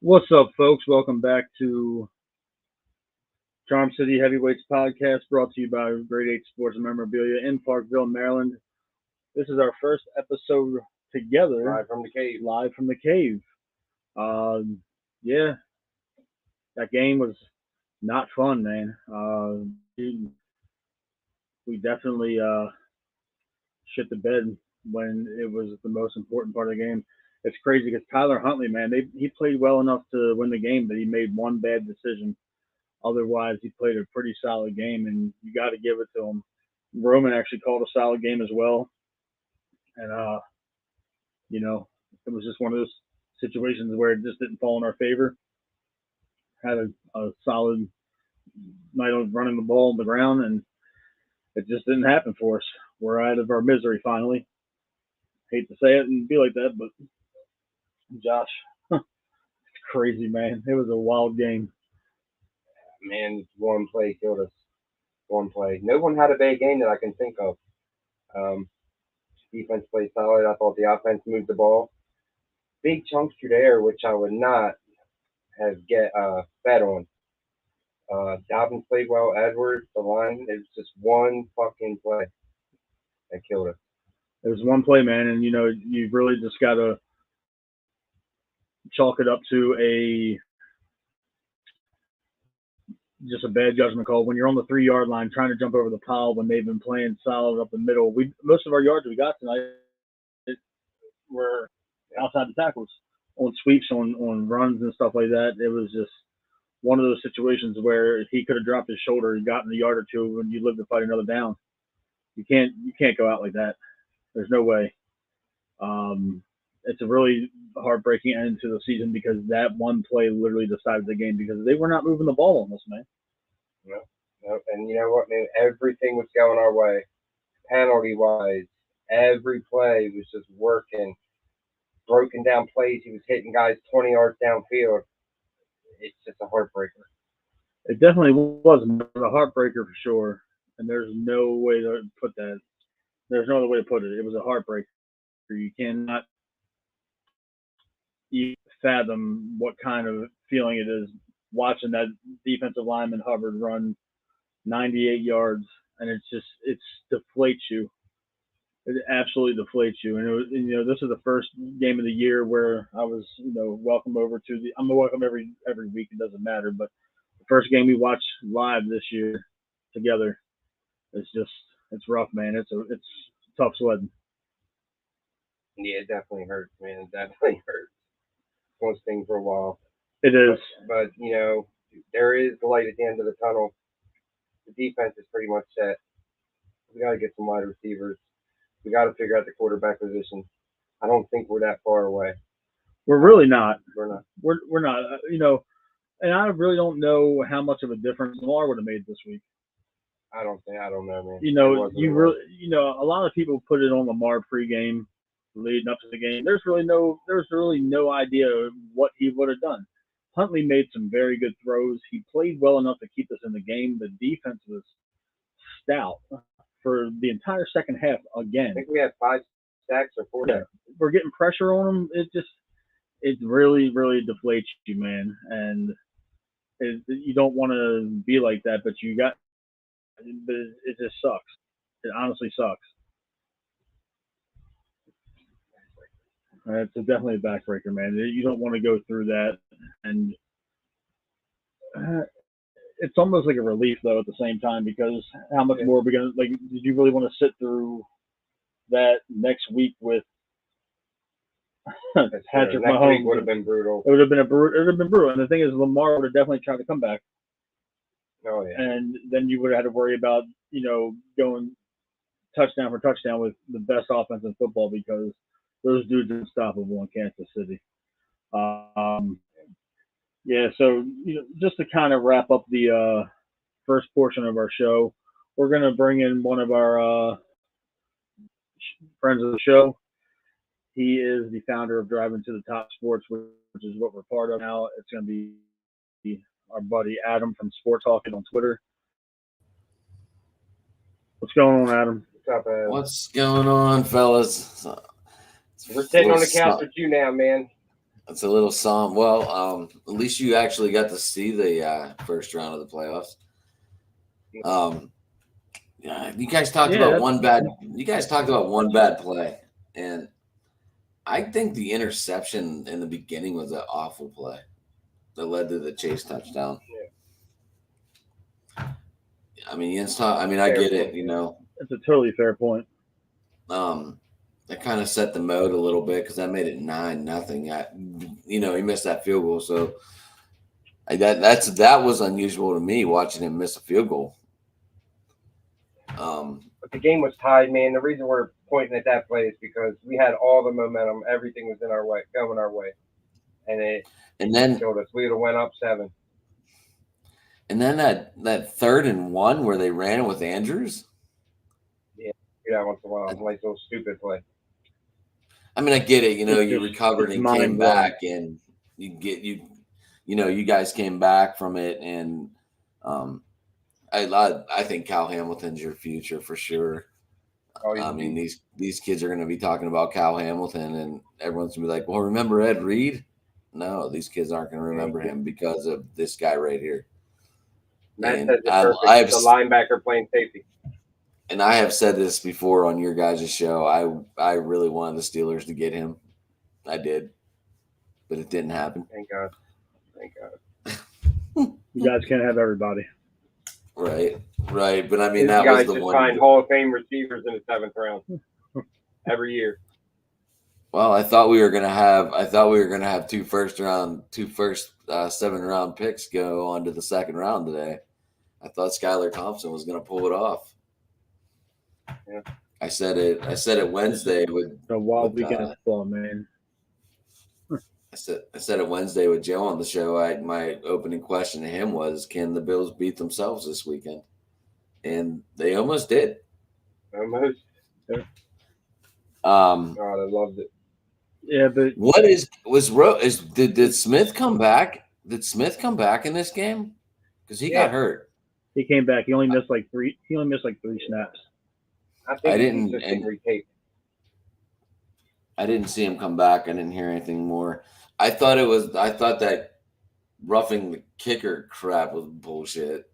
What's up, folks? Welcome back to Charm City Heavyweights Podcast, brought to you by Grade 8 Sports and Memorabilia in Parkville, Maryland. This is our first episode together. Live from the cave. Live from the cave. Yeah, that game was not fun, man. We definitely shit the bed when it was the most important part of the game. It's crazy because Tyler Huntley, man, he played well enough to win the game, but he made one bad decision. Otherwise, he played a pretty solid game, and you got to give it to him. Roman actually called a solid game as well, and it was just one of those situations where it just didn't fall in our favor. Had a solid night of running the ball on the ground, and it just didn't happen for us. We're out of our misery finally. Hate to say it and be like that, but Josh, it's crazy, man. It was a wild game. Man, one play killed us. One play. No one had a bad game that I can think of. Defense played solid. I thought the offense moved the ball. Big chunks through the air, which I would not have bet on. Dobbins played well. Edwards, the line. It was just one fucking play that killed us. It was one play, man, and you've really just got to chalk it up to just a bad judgment call. When you're on the 3-yard line trying to jump over the pile when they've been playing solid up the middle. Most of our yards we got tonight were outside the tackles, on sweeps, on runs and stuff like that. It was just one of those situations where if he could have dropped his shoulder and gotten a yard or two and you live to fight another down. You can't go out like that. There's no way. It's a really heartbreaking end to the season because that one play literally decided the game because they were not moving the ball on us, man. No. And you know what, man? Everything was going our way. Penalty-wise, every play was just working. Broken down plays, he was hitting guys 20 yards downfield. It's just a heartbreaker. It definitely was a heartbreaker for sure. And there's no way to put that. There's no other way to put it. It was a heartbreaker. You cannot even fathom what kind of feeling it is watching that defensive lineman Hubbard run 98 yards, and it deflates you. It absolutely deflates you. And this is the first game of the year where I was, welcome over to the. I'm welcome every week. It doesn't matter, but the first game we watched live this year together. It's rough, man. It's tough sledding. Yeah, it definitely hurts, man. It definitely hurts. One thing for a while. It is. But there is light at the end of the tunnel. The defense is pretty much set. We got to get some wide receivers. We got to figure out the quarterback position. I don't think we're that far away. We're really not. We're not. We're not. And I really don't know how much of a difference Lamar would have made this week. I don't know, man. A lot of people put it on Lamar pregame, leading up to the game. There's really no idea what he would have done. Huntley made some very good throws. He played well enough to keep us in the game. The defense was stout for the entire second half again. I think we had 5 sacks or 4 sacks. We're getting pressure on them. It really, really deflates you, man. And you don't want to be like that, but it just sucks. It honestly sucks. It's definitely a backbreaker, man. You don't want to go through that, and it's almost like a relief though at the same time because how much more are we gonna like? Did you really want to sit through that next week with Patrick Mahomes? Week would have been brutal. It would have been brutal. And the thing is, Lamar would have definitely tried to come back. Oh yeah. And then you would have had to worry about going touchdown for touchdown with the best offense in football because those dudes are unstoppable in Kansas City. So just to kind of wrap up the first portion of our show, we're going to bring in one of our friends of the show. He is the founder of Driving to the Top Sports, which is what we're part of now. It's going to be our buddy Adam from Sports Talking on Twitter. What's going on, Adam? What's up, Adam? What's going on, fellas? We're sitting on the couch with you now, man. It's a little something. Well, at least you actually got to see the first round of the playoffs. Um, yeah, you guys talked Yeah, about that's one bad. You guys talked about one bad play, and I think the interception in the beginning was an awful play that led to the Chase touchdown. I mean, I mean, I Fair get it. point. that's a totally fair point. Um, that kind of set the mode a little bit because that made it 9-0. He missed that field goal, so that was unusual to me watching him miss a field goal. But the game was tied, man. The reason we're pointing at that play is because we had all the momentum. Everything was in our way, going our way, and it and then killed us. We would have went up 7. and then that 3rd and 1 where they ran it with Andrews. Yeah, do that once in a while. Like little stupid play. I mean, I get it. You recovered It's and mind came blowing. back, and you guys came back from it, and um, I think Cal Hamilton's your future for sure. Oh, I mean, he's these kids are going to be talking about Cal Hamilton, and everyone's going to be like, "Well, remember Ed Reed?" No, these kids aren't going to remember him because of this guy right here. Matt And says it perfect. He's a linebacker playing safety. I have said this before on your guys' show. I really wanted the Steelers to get him. I did, but it didn't happen. Thank God. Thank God. You guys can't have everybody. Right. But I mean, These that guys was the just one. find Hall of Fame receivers in the 7th round every year. Well, I thought we were gonna have two first 7-round picks go on to the 2nd round today. I thought Skylar Thompson was gonna pull it off. Yeah. I said it Wednesday with A wild weekend of football, man. I said it Wednesday with Joe on the show. My opening question to him was, can the Bills beat themselves this weekend? And they almost did. Almost. God, I loved it. Yeah, but did Smith come back? Did Smith come back in this game? Because he got hurt. he came back. He only missed like 3. He only missed like 3 snaps. I think didn't he's just getting retaped. I didn't see him come back. I didn't hear anything more. I thought that roughing the kicker crap was bullshit.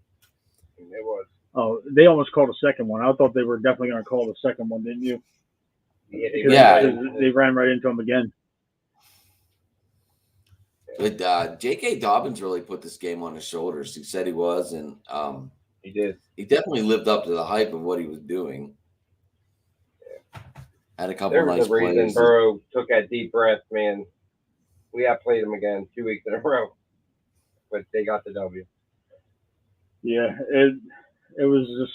It was. Oh, they almost called a second one. I thought they were definitely going to call the second one, didn't you? Yeah. They ran right into him again. But J.K. Dobbins really put this game on his shoulders. He said he was, and he did. He definitely lived up to the hype of what he was doing. Had a couple There of was nice a reason plays. Burrow took that deep breath, man. We outplayed them again 2 weeks in a row, but they got the W. Yeah, it was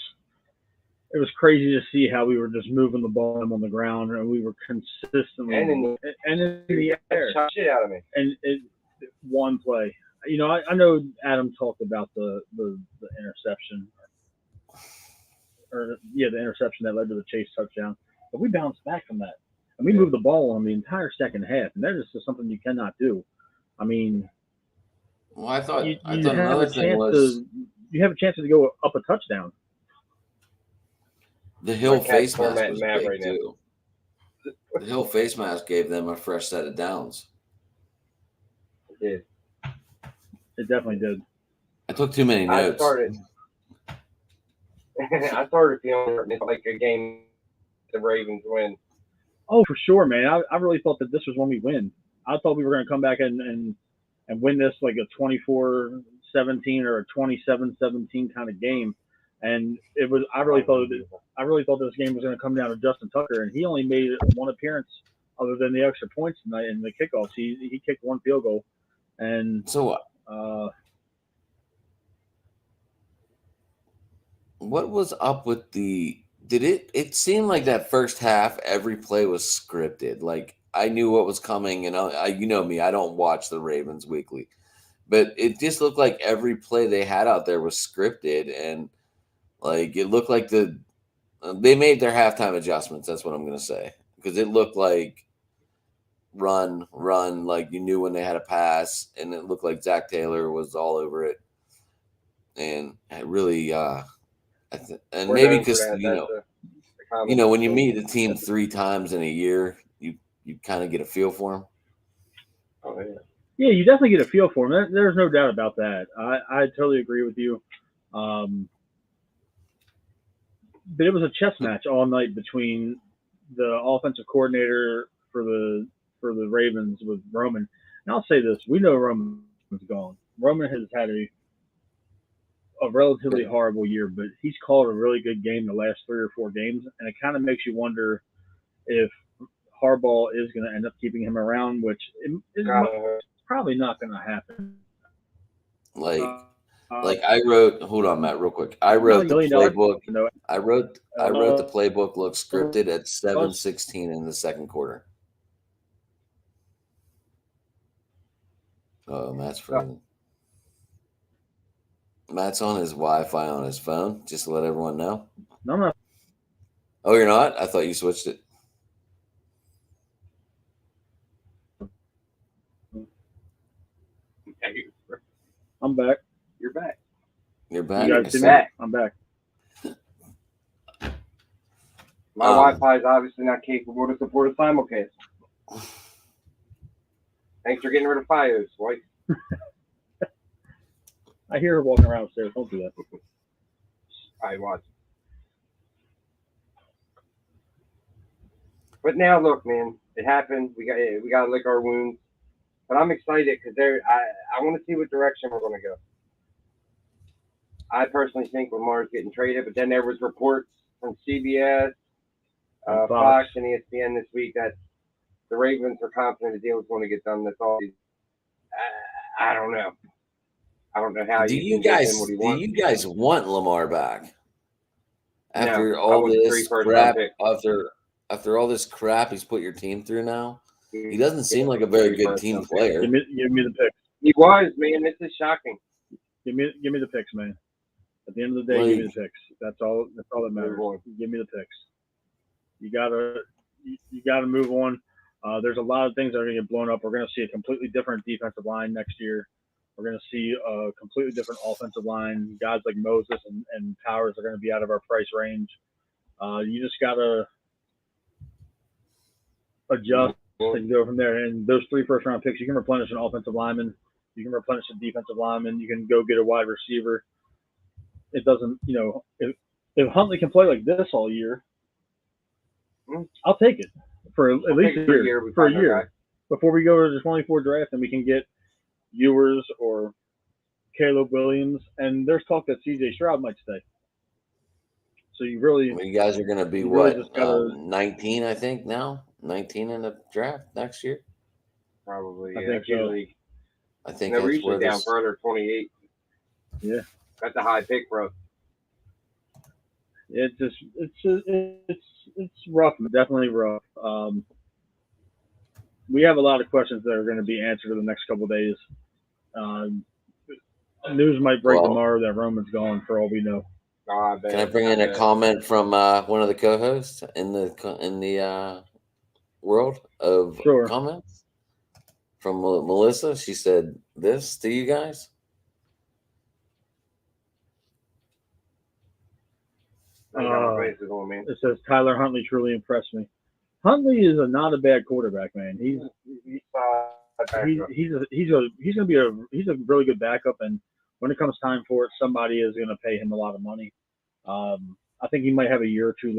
crazy to see how we were just moving the ball on the ground, and we were consistently And in the air. Shot shit out of me. And one play. I know Adam talked about the interception, the interception that led to the Chase touchdown. But we bounced back from that, and we moved the ball on the entire second half, and that is just something you cannot do. I mean, well, I thought you have another a thing chance was you have a chance to go up a touchdown. the Hill face mask format was Matt big right now. too. The Hill face mask gave them a fresh set of downs. It did. It definitely did. I took too many notes. I started feeling like a game the Ravens win. Oh, for sure, man. I really thought that this was when we win. I thought we were going to come back and win this like a 24-17 or a 27-17 kind of game. And it was. I really thought this game was going to come down to Justin Tucker, and he only made one appearance other than the extra points tonight in the kickoffs. He kicked one field goal, and so what was up with the? Did it seemed like that first half every play was scripted? Like I knew what was coming, and you know me, I don't watch the Ravens weekly, but it just looked like every play they had out there was scripted, and like it looked like they made their halftime adjustments. That's what I'm gonna say, because it looked like run, like you knew when they had a pass, and it looked like Zach Taylor was all over it, and it really and maybe because when you meet the team 3 times in a year, you kind of get a feel for them. Oh, yeah. Yeah, you definitely get a feel for him. There's no doubt about that. I totally agree with you. Um, but it was a chess match all night between the offensive coordinator for the Ravens with Roman. And I'll say this: we know Roman's gone. Roman has had a relatively horrible year, but he's called a really good game the last 3 or 4 games, and it kind of makes you wonder if Harbaugh is going to end up keeping him around, which is probably not going to happen. Like I wrote. Hold on, Matt, real quick. I wrote the playbook. I wrote the playbook. Looks scripted at 7:16 in the second quarter. Oh, Matt's frozen. Matt's on his Wi-Fi on his phone. Just to let everyone know. No, I'm not. Oh, you're not? I thought you switched it. I'm back. You're back. You're back. You guys see me? I'm back. My Wi-Fi is obviously not capable to support a simulcast. Thanks for getting rid of FiOS, wife. I hear her walking around upstairs. Don't do that. I watch. But now, look, man, it happened. We got to lick our wounds. But I'm excited because I want to see what direction we're going to go. I personally think Lamar's getting traded, but then there was reports from CBS, Fox, and ESPN this week that the Ravens are confident the deal is going to get done. That's all. I don't know. I don't know how do you guys want Lamar back after all this crap? After all this crap he's put your team through now, he doesn't seem like a very good team player. Give me the picks. He was, man. This is shocking. Give me the picks, man. At the end of the day, give me the picks. That's all that matters. Give me the picks. You gotta move on. There's a lot of things that are going to get blown up. We're going to see a completely different defensive line next year. We're going to see a completely different offensive line. Guys like Moses and Powers are going to be out of our price range. You just got to adjust and go from there. And those 3 first-round picks, you can replenish an offensive lineman. You can replenish a defensive lineman. You can go get a wide receiver. It doesn't, if Huntley can play like this all year, I'll take it for at least a year. For a year. Before we go to the 24 draft and we can get Ewers or Caleb Williams. And there's talk that C.J. Stroud might stay. So you guys are going to be what? 19, I think now? 19 in the draft next year? Probably. Yeah. I think so. I think we're usually down further, 28. Yeah. That's a high pick, bro. It's rough, definitely rough. We have a lot of questions that are going to be answered in the next couple of days. News might break tomorrow that Roman's gone, for all we know. Can I bring in a comment from one of the co-hosts in the world of comments? From Melissa, she said this to you guys. It says Tyler Huntley truly impressed me. Huntley is not a bad quarterback, man. He's going to be a really good backup, and when it comes time for it, somebody is going to pay him a lot of money. I think he might have a year or 2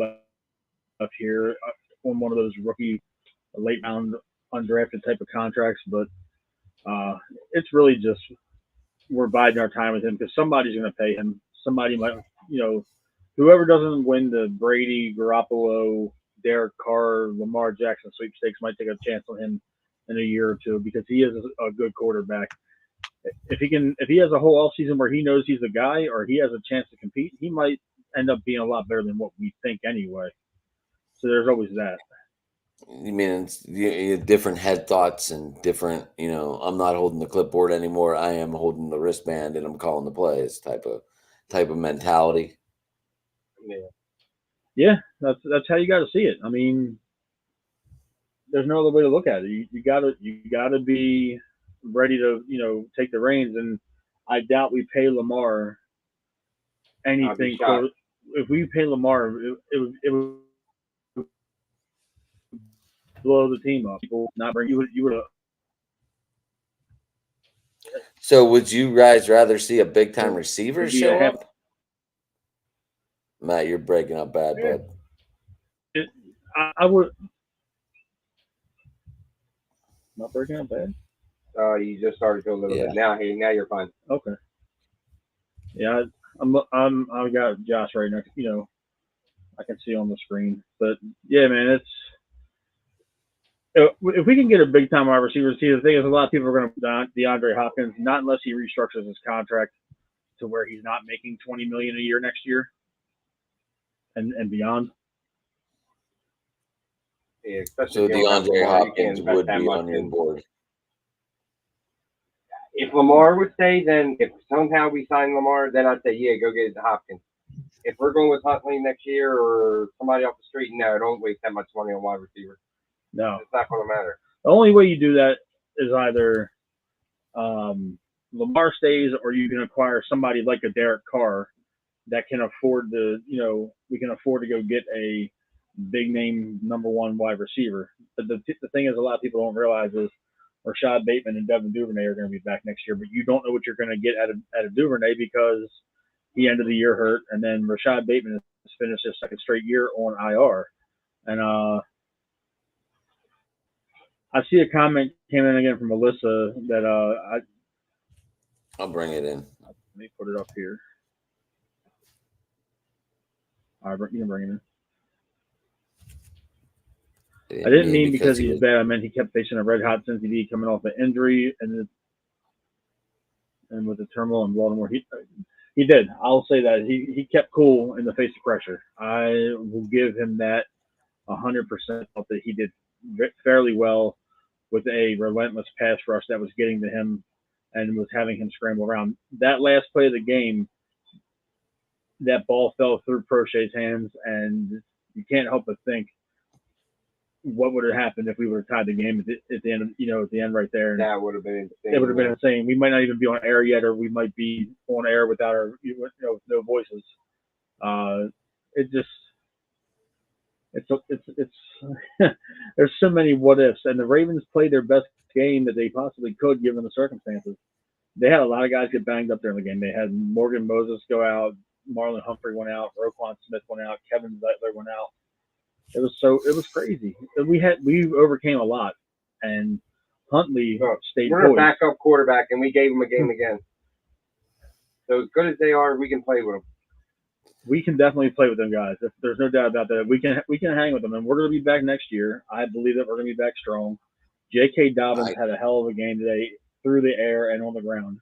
left here on one of those rookie late round undrafted type of contracts, but it's really just we're biding our time with him because somebody's going to pay him. Somebody might, whoever doesn't win the Brady, Garoppolo, Derek Carr, Lamar Jackson sweepstakes might take a chance on him in a year or 2 because he is a good quarterback. If he has a whole offseason where he knows he's the guy or he has a chance to compete, he might end up being a lot better than what we think anyway. So there's always that. You mean it's different head thoughts and different, I'm not holding the clipboard anymore. I am holding the wristband and I'm calling the plays type of mentality. Yeah, that's how you got to see it. I mean, there's no other way to look at it. You gotta be ready to take the reins, and I doubt we pay Lamar anything. If we pay Lamar, it would blow the team up. People not bring you would So would you guys rather see a big time receiver It'd be show up? Matt, you're breaking up bad, bud. I would not breaking up bad. You just started to a little Yeah. bit. Now you're fine. Okay. Yeah, I got Josh right next. I can see on the screen. But yeah, man, if we can get a big time wide receiver. See, the thing is, a lot of people are going to DeAndre Hopkins, not unless he restructures his contract to where he's not making $20 million a year next year and beyond. Yeah, especially So if you don't have DeAndre Lamar, you can't Hopkins invest would that be much on your in. board. If Lamar would stay, then if somehow we sign Lamar, then I'd say, yeah, go get Hopkins. If we're going with Huntley next year or somebody off the street, no, don't waste that much money on wide receiver. No, It's not going to matter. the only way you do that is either Lamar stays or you can acquire somebody like a Derek Carr that can afford we can afford to go get a big name number one wide receiver. But the thing is, a lot of people don't realize is Rashad Bateman and Devin Duvernay are going to be back next year, but you don't know what you're going to get out of Duvernay because he ended the year hurt, and then Rashad Bateman has finished his second straight year on IR. And I see a comment came in again from Melissa that I'll bring it in. let me put it up here. All right, you can bring it in. I didn't mean because he's bad. I meant he kept facing a red hot Cincinnati coming off an injury, and with the turmoil in Baltimore, he did. I'll say that he kept cool in the face of pressure. I will give him that 100%. That he did fairly well with a relentless pass rush that was getting to him and was having him scramble around. That last play of the game, that ball fell through Prochet's hands, and you can't help but think what would have happened if we would have tied the game at the end, at the end right there. That would have been insane. It would have been insane. We might not even be on air yet, or we might be on air without our, no voices. There's so many what ifs, and the Ravens played their best game that they possibly could given the circumstances. They had a lot of guys get banged up during the game. They had Morgan Moses go out, Marlon Humphrey went out, Roquan Smith went out, Kevin Zeitler went out. It was crazy. We overcame a lot, and Huntley stayed. We're a backup quarterback, and we gave him a game again. So as good as they are, we can play with them. We can definitely play with them guys. There's no doubt about that. We can hang with them, and we're going to be back next year. I believe that we're going to be back strong. J.K. Dobbins had a hell of a game today through the air and on the ground.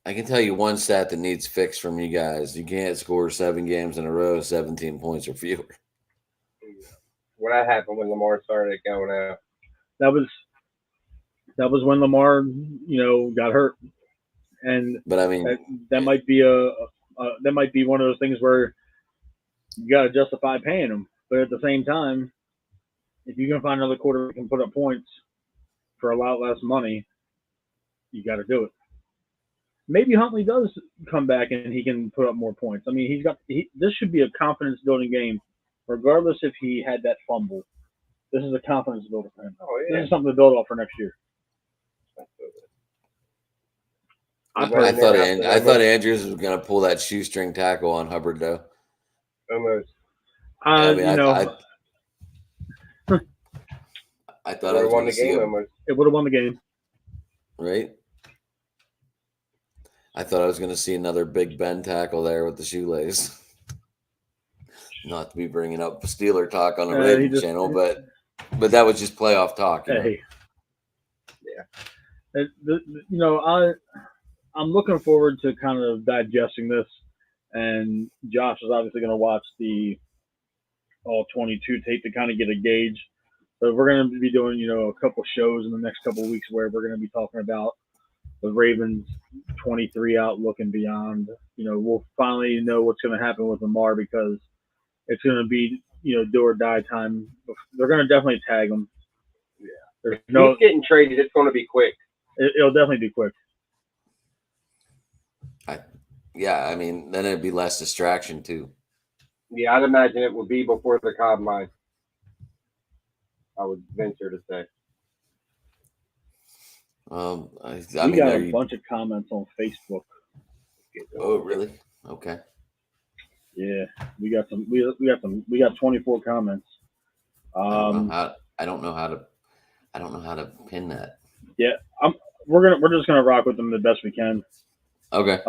I can tell you one stat that needs fixed from you guys. You can't score 7 games in a row, 17 points or fewer. What happened when Lamar started going out? That was when Lamar, got hurt, but I mean that might be that might be one of those things where you got to justify paying him, but at the same time, if you can find another quarterback that can put up points for a lot less money, you got to do it. Maybe Huntley does come back and he can put up more points. I mean, this should be a confidence building game. Regardless if he had that fumble, this is a confidence builder for him. Oh, yeah. This is something to build off for next year. I thought Andrews was going to pull that shoestring tackle on Hubbard, though. Almost. I thought I was going to see him. It would have won the game. Right? I thought I was going to see another Big Ben tackle there with the shoelace. Not to be bringing up Steeler talk on the Ravens channel, but that was just playoff talk. Hey. Yeah. I'm looking forward to kind of digesting this, and Josh is obviously going to watch the all 22 tape to kind of get a gauge. So we're going to be doing, a couple shows in the next couple of weeks where we're going to be talking about the Ravens 23 outlook and beyond. We'll finally know what's going to happen with Lamar because it's going to be, do or die time. They're going to definitely tag him. Yeah. He's getting traded. It's going to be quick. It'll definitely be quick. I mean, then it'd be less distraction too. Yeah, I'd imagine it would be before the combine. I would venture to say. I We mean, got a bunch of comments on Facebook. Oh, really? Okay. Yeah, we got some. We got 24 comments. I don't know how. I don't know how to. I don't know how to pin that. Yeah, we're just gonna rock with them the best we can. Okay.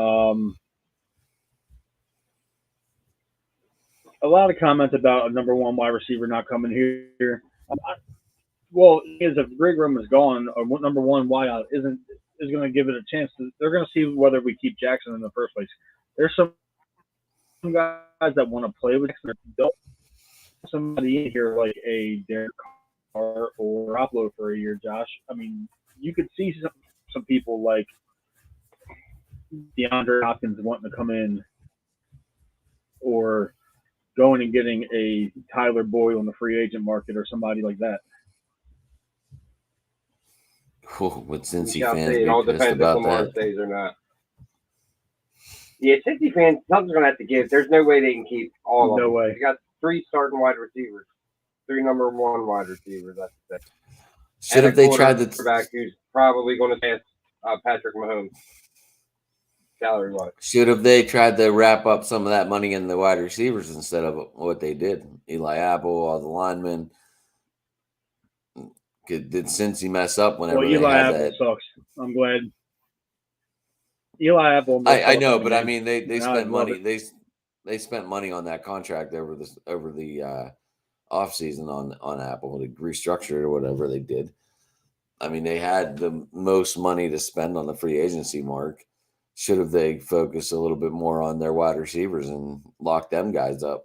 A lot of comments about a number one wide receiver not coming here. Well, is if Greg Roman is gone, a number one wideout is going to give it a chance. They're going to see whether we keep Jackson in the first place. There's some guys that want to play with Jackson. Don't somebody in here like a Derek Carr or Garoppolo for a year, Josh. I mean, you could see some people like DeAndre Hopkins wanting to come in, or going and getting a Tyler Boyd on the free agent market or somebody like that. Would Cincy shall fans see. It be all pissed depends if about Lamar that? stays or not. Yeah, Cincy fans, something's going to have to give. There's no way they can keep all of them. No way. They got 3 starting wide receivers, 3 number one wide receivers. That's it. Should have they tried the quarterback who's probably going to pass Patrick Mahomes salary wise. Should have they tried to wrap up some of that money in the wide receivers instead of what they did? Eli Apple, all the linemen. Did Cincy mess up whenever Well, they Eli had Apple that? sucks. I'm glad. Eli Apple. I know, but I mean they I spent love money. They spent money on that contract over the off season on Apple to restructure it or whatever they did. I mean, they had the most money to spend on the free agency mark. Should have they focused a little bit more on their wide receivers and locked them guys up?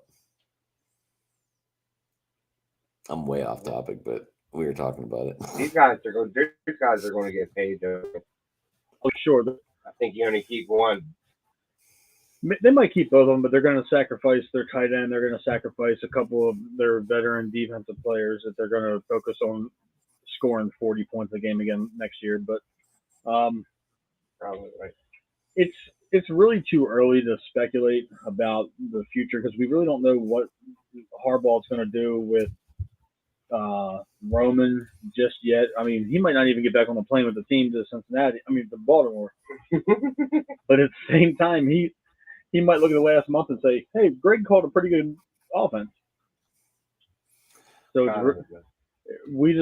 I'm way off topic, but we were talking about it. These guys are going to get paid though. Oh, sure. I think you only keep one. They might keep both of them, but they're going to sacrifice their tight end. They're going to sacrifice a couple of their veteran defensive players that they're going to focus on scoring 40 points a game again next year. But Probably right. It's really too early to speculate about the future because we really don't know what Harbaugh's going to do with Roman just yet. I mean, he might not even get back on the plane with the team to Cincinnati. I mean, to Baltimore. But at the same time, he might look at the last month and say, "Hey, Greg called a pretty good offense." So we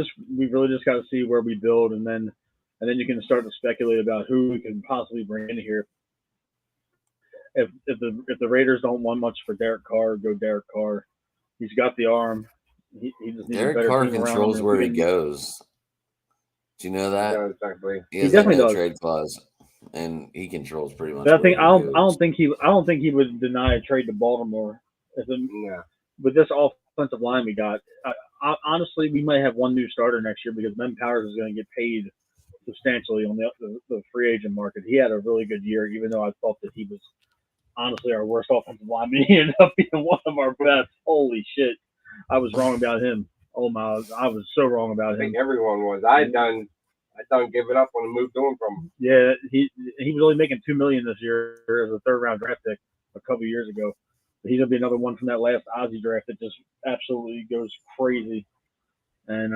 really just got to see where we build, and then you can start to speculate about who we can possibly bring in here. If the Raiders don't want much for Derek Carr, go Derek Carr. He's got the arm. He just needs Derek a better Carr team controls around him. where he goes. Do you know that? He has definitely no does. trade clause, and he controls pretty much. But I don't think he would deny a trade to Baltimore. With this offensive line we got, honestly, we might have one new starter next year because Ben Powers is going to get paid substantially on the free agent market. He had a really good year, even though I thought that he was honestly our worst offensive lineman. He ended up being one of our best. Holy shit. I was wrong about him. Oh my! I was so wrong about him. I think everyone was. I done give it up when I moved on from him. Yeah, he was only making $2 million this year as a third round draft pick a couple of years ago. But he's gonna be another one from that last Ozzie draft that just absolutely goes crazy. And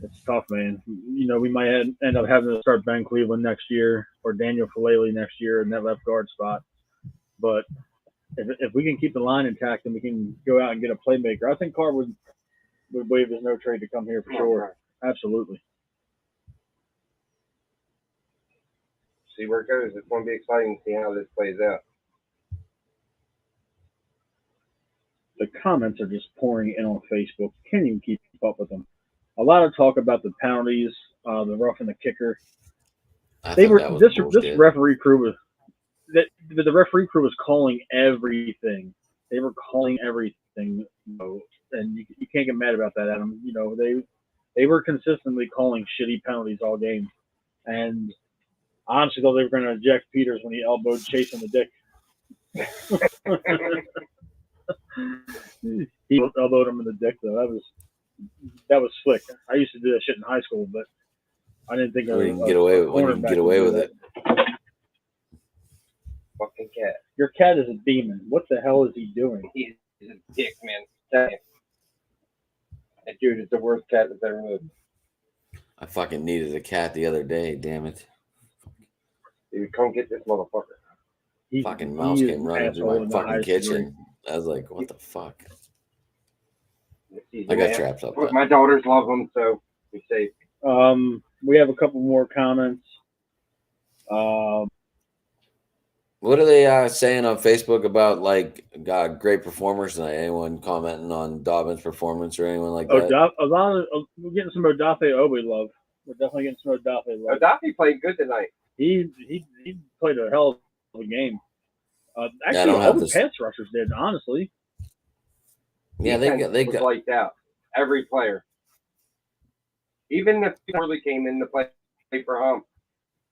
it's tough, man. You know, we might end up having to start Ben Cleveland next year or Daniel Falele next year in that left guard spot. But if we can keep the line intact and we can go out and get a playmaker, I think Carr would waive his no trade to come here for sure. Right. Absolutely. See where it goes. It's going to be exciting to see how this plays out. The comments are just pouring in on Facebook. Can't even keep up with them. A lot of talk about the penalties, the roughing the kicker. This referee crew was the referee crew was calling everything. They were calling everything, and you can't get mad about that, Adam. You know, they were consistently calling shitty penalties all game, and I honestly thought they were going to eject Peters when he elbowed Chase in the dick. He elbowed him in the dick, though. That was slick. I used to do that shit in high school, but I didn't think we can get away with it. Fucking cat. Your cat is a demon. What the hell is he doing? He's a dick, man. That dude is the worst cat that's ever lived. I fucking needed a cat the other day. Damn it! Dude, come get this motherfucker. Fucking mouse is came an running through asshole my in the fucking highest degree. kitchen. I was like, what the fuck? He's I an got ass. traps up. But my daughters love him, so we safe. We have a couple more comments. What are they saying on Facebook about like great performers tonight? Anyone commenting on Dobbins' performance or anyone like that? We're getting some Odafe Obi love. We're definitely getting some Odafe love. Odafe played good tonight. He played a hell of a game. Yeah, Actually, all the pass rushers did, honestly. Yeah, they was got lights out. Every player, even if he really came in to play for Hump,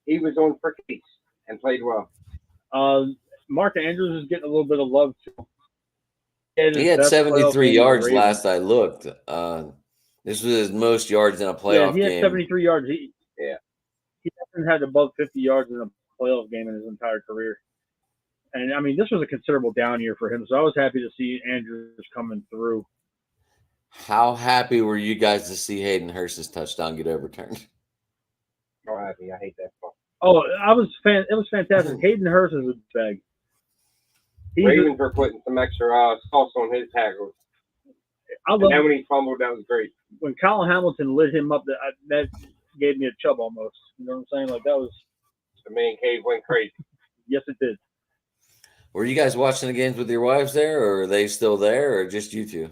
he was on for case and played well. Mark Andrews is getting a little bit of love too. He had 73 yards last I looked. This was his most yards in a playoff game. Yeah, he had 73 yards. He hasn't had above 50 yards in a playoff game in his entire career. And, I mean, this was a considerable down year for him, so I was happy to see Andrews coming through. How happy were you guys to see Hayden Hurst's touchdown get overturned? So happy. I hate that fuck. Oh, it was fantastic. Hayden Hurst is a bag. Ravens were putting some extra sauce on his tackles. And then when he fumbled, that was great. When Colin Hamilton lit him up, that gave me a chub almost. You know what I'm saying? Like, that was... The man cave went crazy. Yes, it did. Were you guys watching the games with your wives there, or are they still there, or just you two?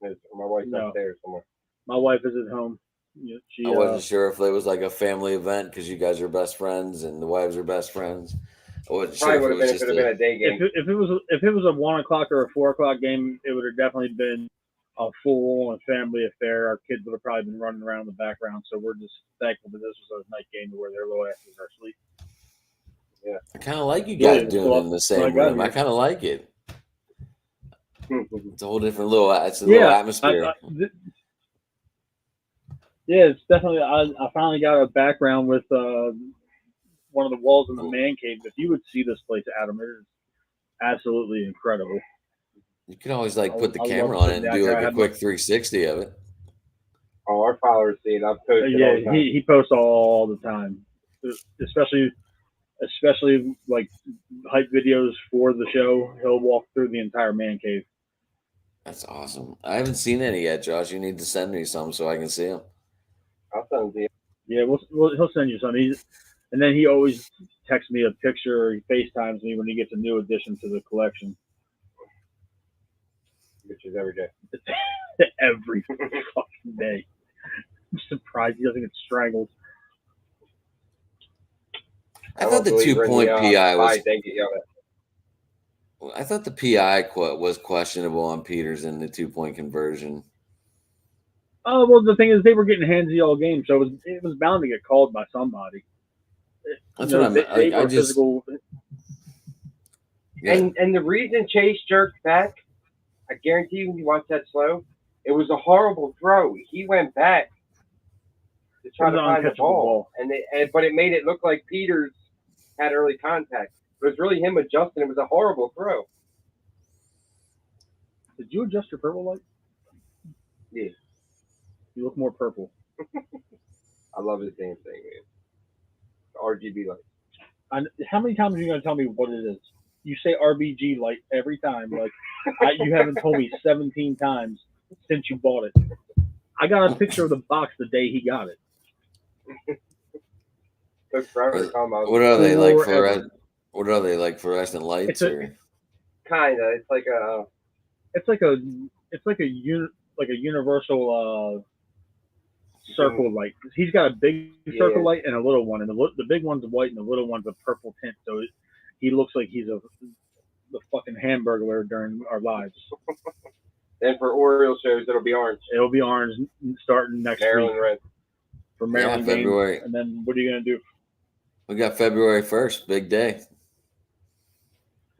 My wife's upstairs somewhere. My wife is at home. I wasn't sure if it was like a family event because you guys are best friends and the wives are best friends. I wasn't sure if it was just been a day game. If it was a 1 o'clock or a 4 o'clock game, it would have definitely been a full-on family affair. Our kids would have probably been running around in the background, so we're just thankful that this was a night game where their little asses are asleep. Yeah, I kind of like you guys doing it in the same room. I kind of like it. It's a whole different little atmosphere. It's definitely. I finally got a background with one of the walls in the man cave. If you would see this place, Adam, it is absolutely incredible. You could always put the camera on it and do like a quick 360 of it. Oh, our followers see it. I've posted all the time. He posts all the time, especially like hype videos for the show. He'll walk through the entire man cave. That's awesome. I haven't seen any yet, Josh. You need to send me some so I can see them. I'll send them to you. Yeah, he'll send you some. And then he always texts me a picture. Or he FaceTimes me when he gets a new addition to the collection. Which is every day. Every fucking day. I'm surprised he doesn't get strangled. I thought the 2-point PI was. I thought the PI was questionable on Peters in the 2-point conversion. Oh, well, the thing is, they were getting handsy all game, so it was bound to get called by somebody. That's what I meant. I just. Physical. Yeah. And the reason Chase jerked back, I guarantee you, when you watch that slow, it was a horrible throw. He went back to try to find the ball, but it made it look like Peters had early contact. It was really him adjusting. It was a horrible throw. Did you adjust your purple light? Yeah. You look more purple. I love this damn thing, man. The RGB light. How many times are you going to tell me what it is? You say RBG light every time. Like you haven't told me 17 times since you bought it. I got a picture of the box the day he got it. Took forever to come out. What are they like for? What are they like, fluorescent lights? Kinda. It's like a universal circle light. He's got a big circle light and a little one, and the big one's white and the little one's a purple tint. So he looks like he's the fucking Hamburglar during our lives. Then for Oriole shows, it'll be orange. It'll be orange starting next Maryland week. red. For Maryland February. Games. And then what are you gonna do? We got February 1st, big day.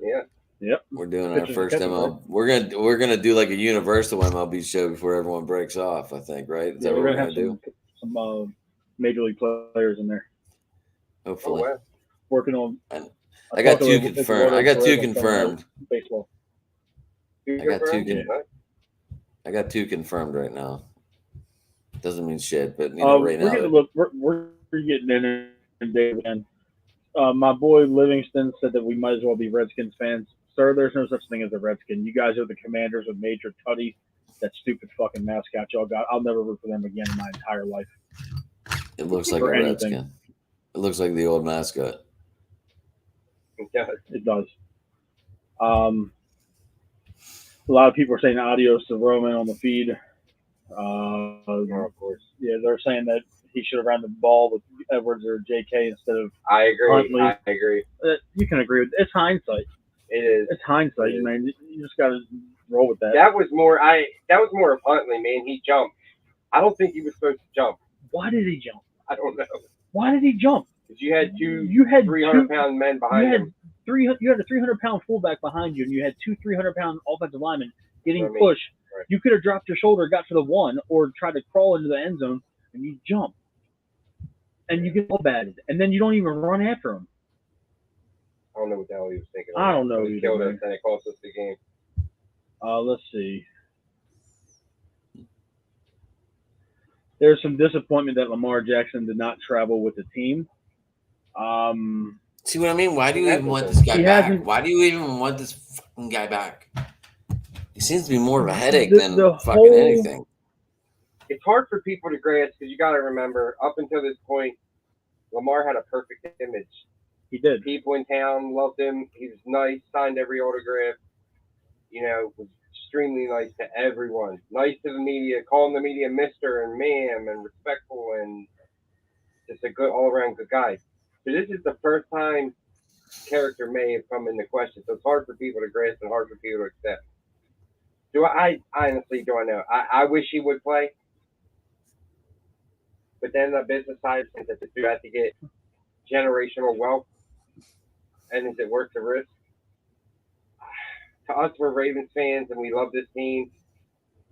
Yeah. Yep. We're doing our first MLB. We're gonna do like a universal MLB show before everyone breaks off. I think, right? Is that what we're gonna do? Some major league players in there. Hopefully. Oh, wow. Working on. I got two confirmed. Baseball. I got two confirmed right now. Doesn't mean shit, but right We're now, getting in day again. My boy Livingston said that we might as well be Redskins fans. Sir, there's no such thing as a Redskin. You guys are the Commanders with Major Tutty. That stupid fucking mascot y'all got. I'll never root for them again in my entire life. it looks like a For anything. Redskin. It looks like the old mascot. It does. A lot of people are saying adios to Roman on the feed. Of course. Yeah, they're saying that he should have ran the ball with Edwards or J.K. instead of I agree. Huntley. I agree. You can agree with it. It's hindsight. It is. It's hindsight, It is. man. You just got to roll with that. That was more. That was more of Huntley, man. He jumped. I don't think he was supposed to jump. Why did he jump? I don't know. Why did he jump? Because you had two You had 300-pound men behind him. You had a 300-pound fullback behind you, and you had two 300-pound offensive linemen getting I mean, pushed. right. You could have dropped your shoulder, got to the one, or tried to crawl into the end zone, and you jump. And you get all batted, and then you don't even run after him. I don't know what the hell he was thinking. I don't know He either, killed man. us, and it cost us the game. Let's see. There's some disappointment that Lamar Jackson did not travel with the team. See what I mean? Why do you even want this guy back? Why do you even want this fucking guy back? He seems to be more of a headache than fucking anything. It's hard for people to grasp because you got to remember, up until this point, Lamar had a perfect image. He did. People in town loved him. He was nice, signed every autograph. Was extremely nice to everyone. Nice to the media, calling the media Mr. and Ma'am and respectful and just a good all-around good guy. So this is the first time character may have come into question. So it's hard for people to grasp and hard for people to accept. I honestly don't know. I wish he would play. But then the business side says that you have to get generational wealth. And is it worth the risk? To us, we're Ravens fans, and we love this team.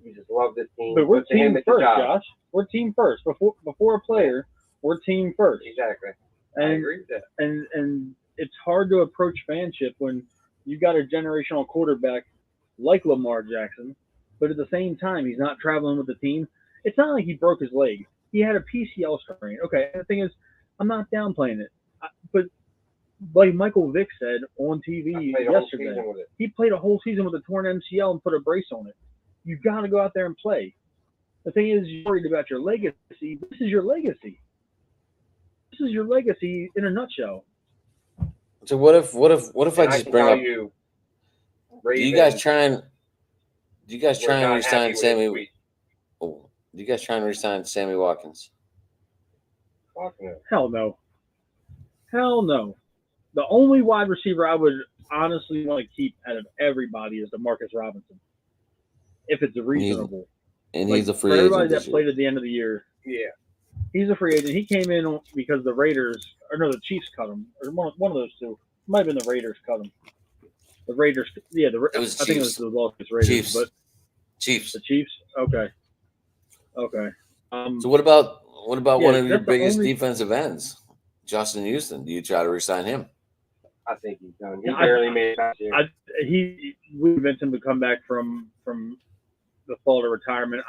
We just love this team. But we're team first, Josh. We're team first. Before a player, we're team first. Exactly. And, I agree with that. And it's hard to approach fanship when you got a generational quarterback like Lamar Jackson, but at the same time, he's not traveling with the team. It's not like he broke his leg. He had a PCL strain. Okay, and the thing is, I'm not downplaying it. But like Michael Vick said on TV yesterday, he played a whole season with a torn MCL and put a brace on it. You got to go out there and play. The thing is, you're worried about your legacy. This is your legacy. This is your legacy in a nutshell. So what if I just bring up? Do you guys try and resign Sammy? Oh, do you guys try and resign Sammy Watkins? Fuck no. Hell no. Hell no. The only wide receiver I would honestly want to keep out of everybody is DeMarcus Robinson, if it's reasonable. He's a free agent. Everybody that played at the end of the year. Yeah. He's a free agent. He came in because the the Chiefs cut him, or one of those two. It might have been the Raiders cut him. The Raiders, yeah, it was Chiefs. I think it was the Las Vegas Raiders, Chiefs. But Chiefs. The Chiefs. Okay. So what about one of your biggest defensive ends, Justin Houston? Do you try to resign him? I think he's done. He barely made it last year. We convinced him to come back from the fall to retirement.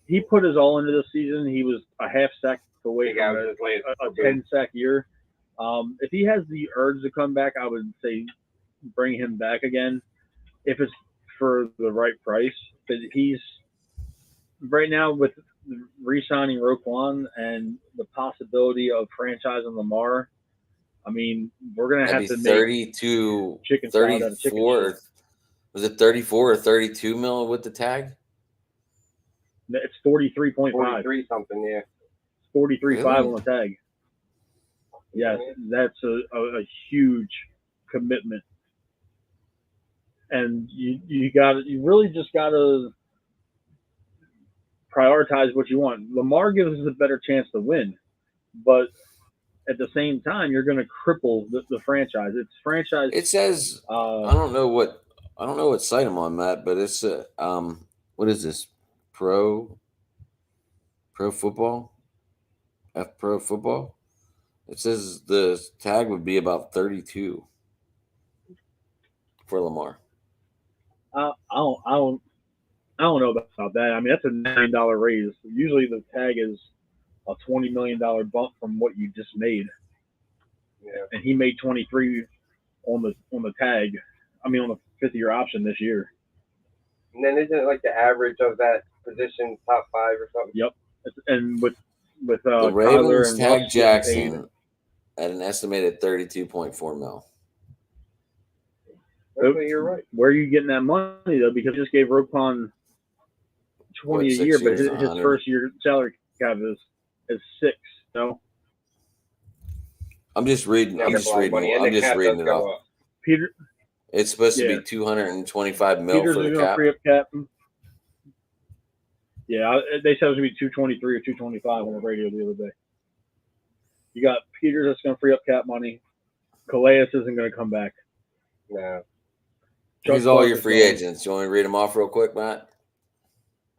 He put his all into the season. He was a half sack away from a 10-sack year. If he has the urge to come back, I would say bring him back again if it's for the right price. But he's right now with re-signing Roquan and the possibility of franchising Lamar. I mean, we're gonna have to 32, make 34. Was it 34 or 32 mil with the tag? It's 43.5. 43 something, yeah. 43.5 on the tag. Yes, that's a huge commitment, and you really just gotta prioritize what you want. Lamar gives us a better chance to win, but at the same time, you're going to cripple the franchise. It's franchise. It says I don't know what site I'm on, Matt, but it's what is this? Pro football? Pro football? It says the tag would be about 32 for Lamar. I don't I don't know about that. I mean, that's a $9 raise. Usually the tag is a $20 million bump from what you just made, Yeah. and he made 23 on the tag. I mean, on the 5th-year option this year. And then isn't it like the average of that position top 5 or something? Yep. And with The Kyler Ravens and tagged Russ getting paid, Jackson at an estimated $32.4 mil. Hopefully you're right. where are you getting that money though? Because he just gave Roquan 20 What, a 6 year, but years, his 100? first year salary cap is 6. No, I'm just reading. I'm That's just a lot of reading. money, and I'm the just cap reading does it go off. up. Peter It's supposed to Yeah. be 225 mil Peters for is the going to cap. free up cap. Yeah, they said it was going to be 223 or 225 on the radio the other day. You got Peters that's going to free up cap money. Calais isn't going to come back. No. Who's Chuck all Clark your is free gone. agents? You want me to read them off real quick, Matt?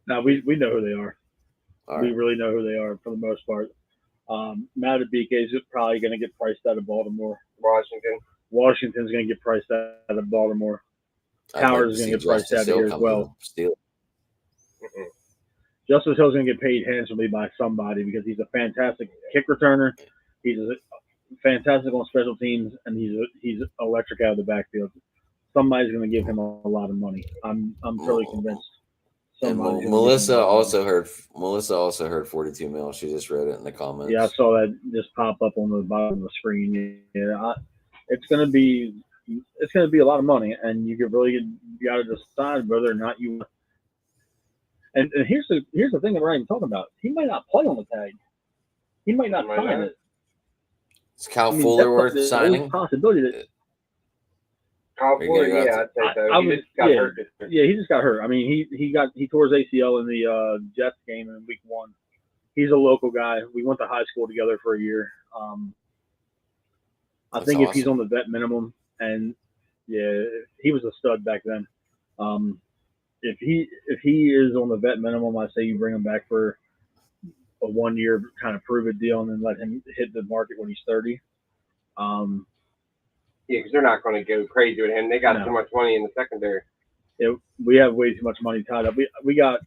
Now we know who they are. All We right. really know who they are for the most part. Matabike is probably going to get priced out of Baltimore. Washington. Washington's going to get priced out of Baltimore. I'd like Towers to is going see to get priced Justice out of Hill here as come well. in. Steal. Mm-mm. Justice Hill's going to get paid handsomely by somebody because he's a fantastic kick returner. He's fantastic on special teams, and he's electric out of the backfield. Somebody's going to give him a lot of money. I'm fairly convinced. And somebody's gonna give him Melissa a lot of also heard 42 mil. She just wrote it in the comments. Yeah, I saw that just pop up on the bottom of the screen. Yeah, it's going to be a lot of money, and you got to decide whether or not you. And here's the thing that we're not even talking about. He might not play on the tag. He might not Might sign not. it. Is Cal I mean, Fuller that's worth there's signing? always a possibility that Kyle Are you Fuller, gonna go yeah, I'd say so. I He would- just got yeah. hurt this year. yeah, he just got hurt. I mean, he tore his ACL in the Jets game in week 1. He's a local guy. We went to high school together for a year. I That's think if he's awesome. on the vet minimum, and yeah, he was a stud back then. If he is on the vet minimum, I say you bring him back for a 1-year kind of prove it deal, and then let him hit the market when he's 30. Yeah, because they're not going to go crazy with him. They got No. too much money in the secondary. We have way too much money tied up. We got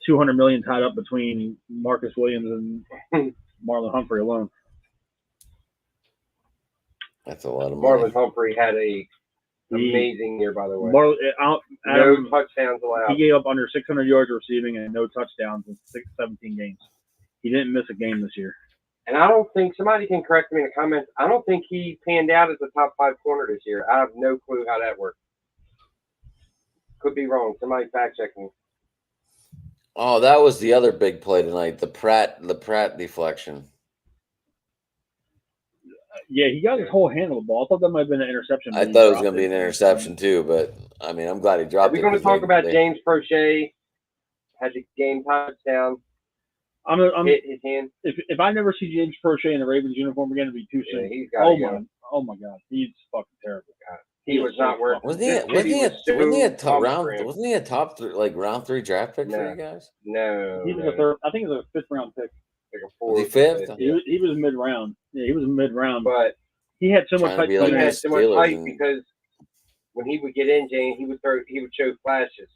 $200 million tied up between Marcus Williams and Marlon Humphrey alone. That's a lot of money. Marlon Humphrey had a amazing year, by the way. No touchdowns he allowed. gave up under 600 yards receiving and no touchdowns in 17 games. He didn't miss a game this year. And I don't think, somebody can correct me in the comments, I don't think he panned out as a top 5 corner this year. I have no clue how that worked. Could be wrong. Somebody fact check me. Oh, that was the other big play tonight. The Pratt deflection. Yeah, he got his whole hand on the ball. I thought that might have been an interception. I thought it was going to be an interception too, but I mean, I'm glad he Are dropped we it. going to 'cause talk about they- James Prochet? Had the game touchdown, I'm hit his hand. if I never see James Prochet in a Ravens uniform again, it'd be too Yeah, soon. he's got to go. Oh my God, he's fucking terrible. He was not worth it. Wasn't This he city was so pumped round? for him. Wasn't he a top round 3 draft pick for No. you guys? No. He was no. a third. I think it was a 5th round pick. Like a Was fourth. he 5th? Yeah. He was mid round. Yeah, he was mid round. But He had so much Trying to hype. be like he coming in. had so much Steelers hype and- because when he would get in, Jane, he would show flashes.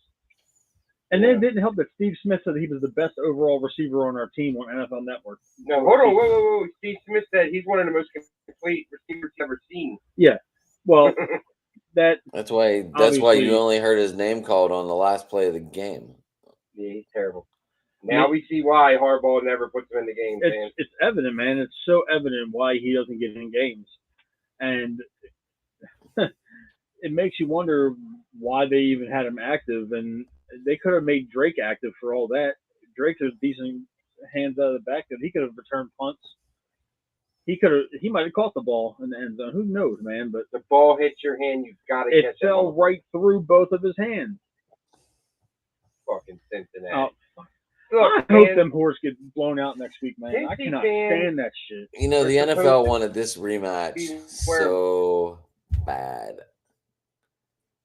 And then it didn't help that Steve Smith said he was the best overall receiver on our team on NFL Network. No, hold on, whoa. Steve Smith said he's one of the most complete receivers he's ever seen. Well, that That's why Obviously- you only heard his name called on the last play of the game. Yeah, he's terrible. Now we see why Harbaugh never puts him in the game, man. it's evident, man. It's so evident why he doesn't get in games, and it makes you wonder why they even had him active. And they could have made Drake active for all that. Drake's a decent hands out of the backfield. He could have returned punts. He might have caught the ball in the end zone. Who knows, man? But The ball hits your hand, you've got to it catch fell it. right through both of his hands. Fucking Cincinnati. Oh, Look, I man, hope them horse get blown out next week, man. I Cincy cannot fans- stand that shit. You know, the They're supposed NFL to wanted this be rematch where- so bad.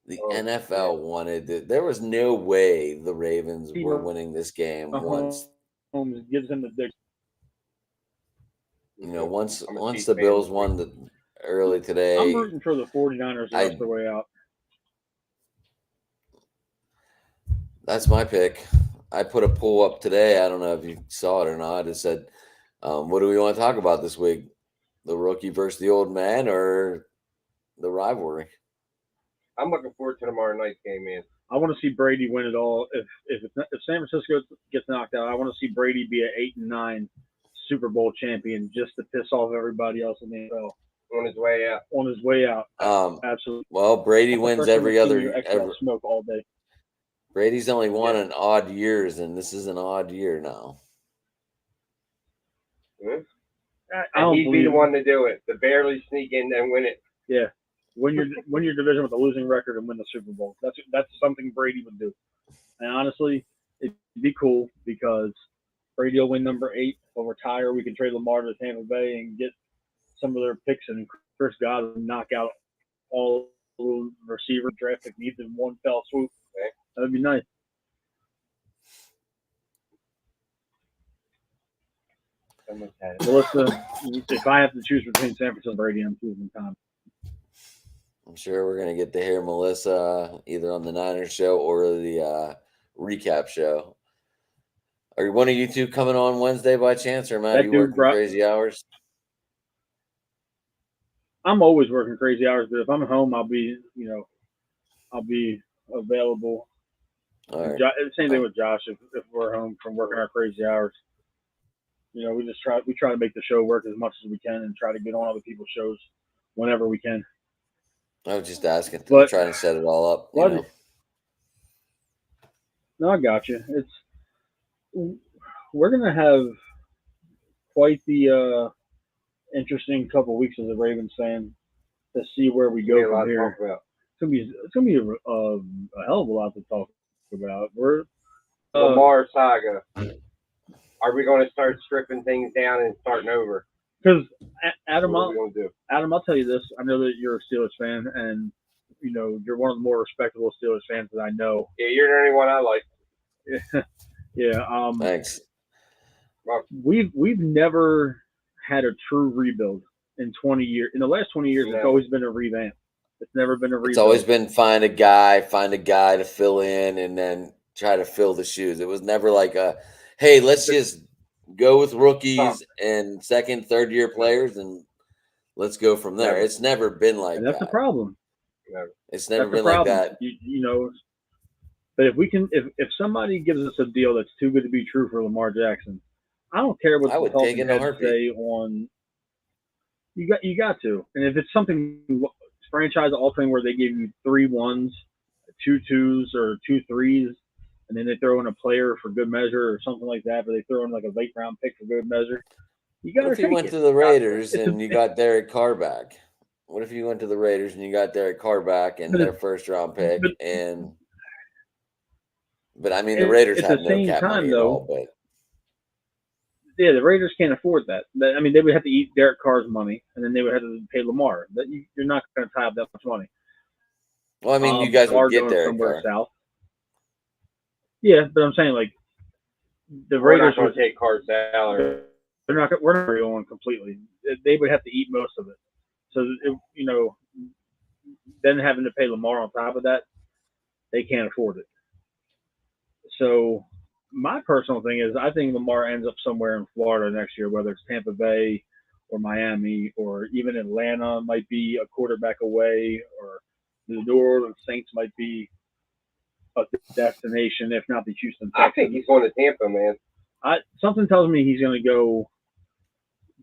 The Oh, NFL wanted it. There was no way the Ravens were Mahomes- winning this game once. Holmes gives him the dick. You know, once I'm a once Chiefs the fan. Bills won early today. I'm rooting for the 49ers the rest of the way out. That's my pick. I put a poll up today. I don't know if you saw it or not. It said, what do we want to talk about this week? The rookie versus the old man or the rivalry? I'm looking forward to tomorrow night's game, man. I want to see Brady win it all. If San Francisco gets knocked out, I want to see Brady be an 8-9 Super Bowl champion just to piss off everybody else in the NFL On his way out. on his way out. Absolutely. Well, Brady wins every other. Smoke all day. Brady's only won in odd years, and this is an odd year now. And he'd be the one to do it, to barely sneak in and win it. Yeah, win your division with a losing record and win the Super Bowl. That's something Brady would do. And honestly, it'd be cool because Brady will win number 8. He'll retire. We can trade Lamar to Tampa Bay and get some of their picks, and Chris Godwin knock out all the receiver draft pick needs in one fell swoop. Okay. That'd be nice. Melissa, if I have to choose between San Francisco and Brady, I'm choosing Tom. I'm sure we're going to get to hear Melissa either on the Niners show or the recap show. Are one of you two coming on Wednesday by chance, or Matt, you working crazy hours? I'm always working crazy hours, but if I'm home, I'll be available. All right. Same thing with Josh. If we're home from working our crazy hours, we try to make the show work as much as we can and try to get on other people's shows whenever we can. I was just asking, trying to set it all up. No, I got you. We're gonna have quite the interesting couple weeks as a Ravens fan to see where we go from here. It's gonna be a hell of a lot to talk about. We're Lamar saga. Are we going to start stripping things down and starting over? Because Adam, I'll tell you this. I know that you're a Steelers fan, and you're one of the more respectable Steelers fans that I know. Yeah, you're the only one I like. Yeah. Thanks. We've never had a true rebuild in 20 years. In the last 20 years, It's always been a revamp. It's never been a rebuild. It's always been find a guy to fill in and then try to fill the shoes. It was never like hey, let's just go with rookies and second, third year players and let's go from there. It's never been like that. That's the problem. It's never been like that. But if somebody gives us a deal that's too good to be true for Lamar Jackson, I don't care what the talking heads say on. You got to, and if it's something franchise altering where they give you 3 1s, 2 2s, or 2 3s, and then they throw in a player for good measure or something like that, but they throw in like a late round pick for good measure. You got to. What if you went to the Raiders and you got Derek Carr back? What if you went to the Raiders and you got Derek Carr back and their first round pick But I mean, the Raiders have no cap money at all. But yeah, the Raiders can't afford that. I mean, they would have to eat Derek Carr's money, and then they would have to pay Lamar. You're not going to tie up that much money. Well, I mean, you guys would get Derek Carr. South. Yeah, but I'm saying the Raiders would take Carr's salary. We're not going completely. They would have to eat most of it. So then having to pay Lamar on top of that, they can't afford it. So my personal thing is I think Lamar ends up somewhere in Florida next year, whether it's Tampa Bay or Miami or even Atlanta might be a quarterback away, or the New Orleans Saints might be a destination, if not the Houston Texans. I think he's going to Tampa, man. Something tells me he's going to go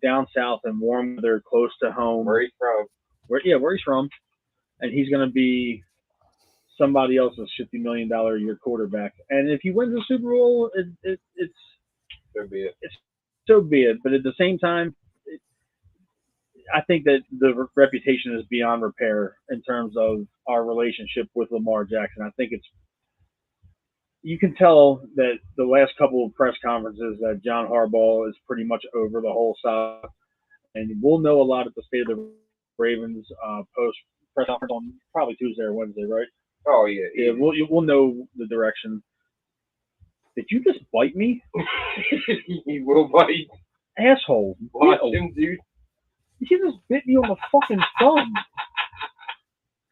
down south and warm weather close to home. Where he's from. Where he's from. And he's going to be somebody else's $50 million a year quarterback. And if he wins the Super Bowl, it's so be it. So be it. But at the same time, I think that the reputation is beyond repair in terms of our relationship with Lamar Jackson. I think you can tell that the last couple of press conferences that John Harbaugh is pretty much over the whole saga. And we'll know a lot at the State of the Ravens post press conference on probably Tuesday or Wednesday, right? Oh, yeah. Yeah, we'll know the direction. Did you just bite me? He will bite. Asshole. Watch him, dude. He just bit me on the fucking thumb.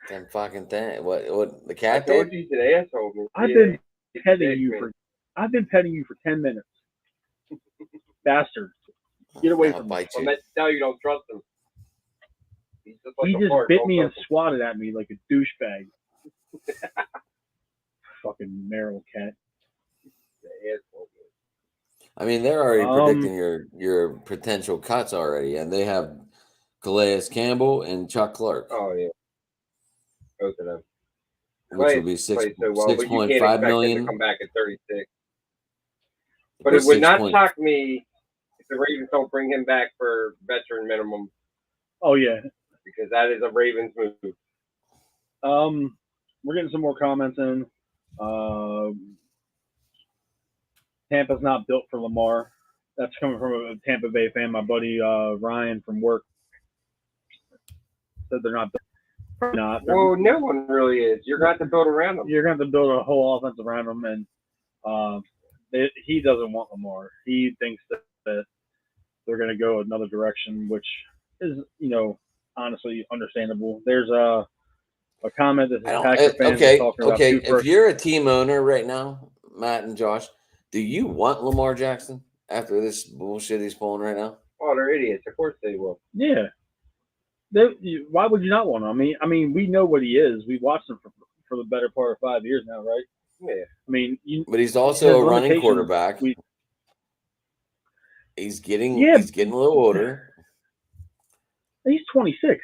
Damn fucking thing. What the cat did? did? You said asshole. I've been I've been petting you for 10 minutes. Bastard. Get away from me. Bite I you. meant to tell you don't trust him. He's just like He a just fart, bit don't me and trust him. swatted at me like a douchebag. Fucking Meryl cat. Yeah, it's all good. I mean, they're already predicting your potential cuts already, and they have Calais Campbell and Chuck Clark, Oh yeah, both of them. which would be Played so well, but you can't 6.5 expect him to million. come back at 36. But or it would 6 not point- shock me if the Ravens don't bring him back for veteran minimum, Oh, yeah. because that is a Ravens move. We're getting some more comments in. Tampa's not built for Lamar. That's coming from a Tampa Bay fan. My buddy Ryan from work said they're not built. Probably not. Well, no one really is. You're going to have to build around them. You're going to have to build a whole offense around him, and he doesn't want Lamar. He thinks that they're going to go another direction, which is, honestly understandable. There's a comment that the Packer fans are talking about. Okay. If you're a team owner right now, Matt and Josh, do you want Lamar Jackson after this bullshit he's pulling right now? Oh, they're idiots. Of course they will. Yeah. Why would you not want him? I mean, we know what he is. We watched him for the better part of 5 years now, right? Yeah. I mean, but he's also a running quarterback. He's getting a little older. He's 26.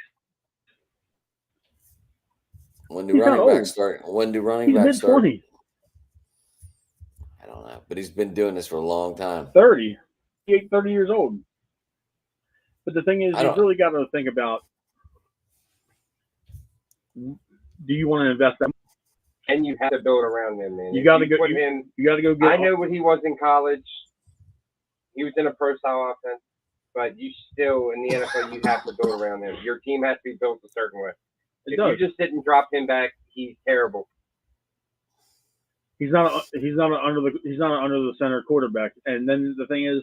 When do running backs start? He's mid-20s. I don't know, but he's been doing this for a long time. 30 years old. But the thing is, you've really got to think about, do you want to invest that? And you have to build around him, man. You got to go. You got to go get. I know what he was in college. He was in a pro style offense, but you still in the NFL you have to build around him. Your team has to be built a certain way. If you just sit and drop him back, he's terrible. He's not under the center quarterback. And then the thing is,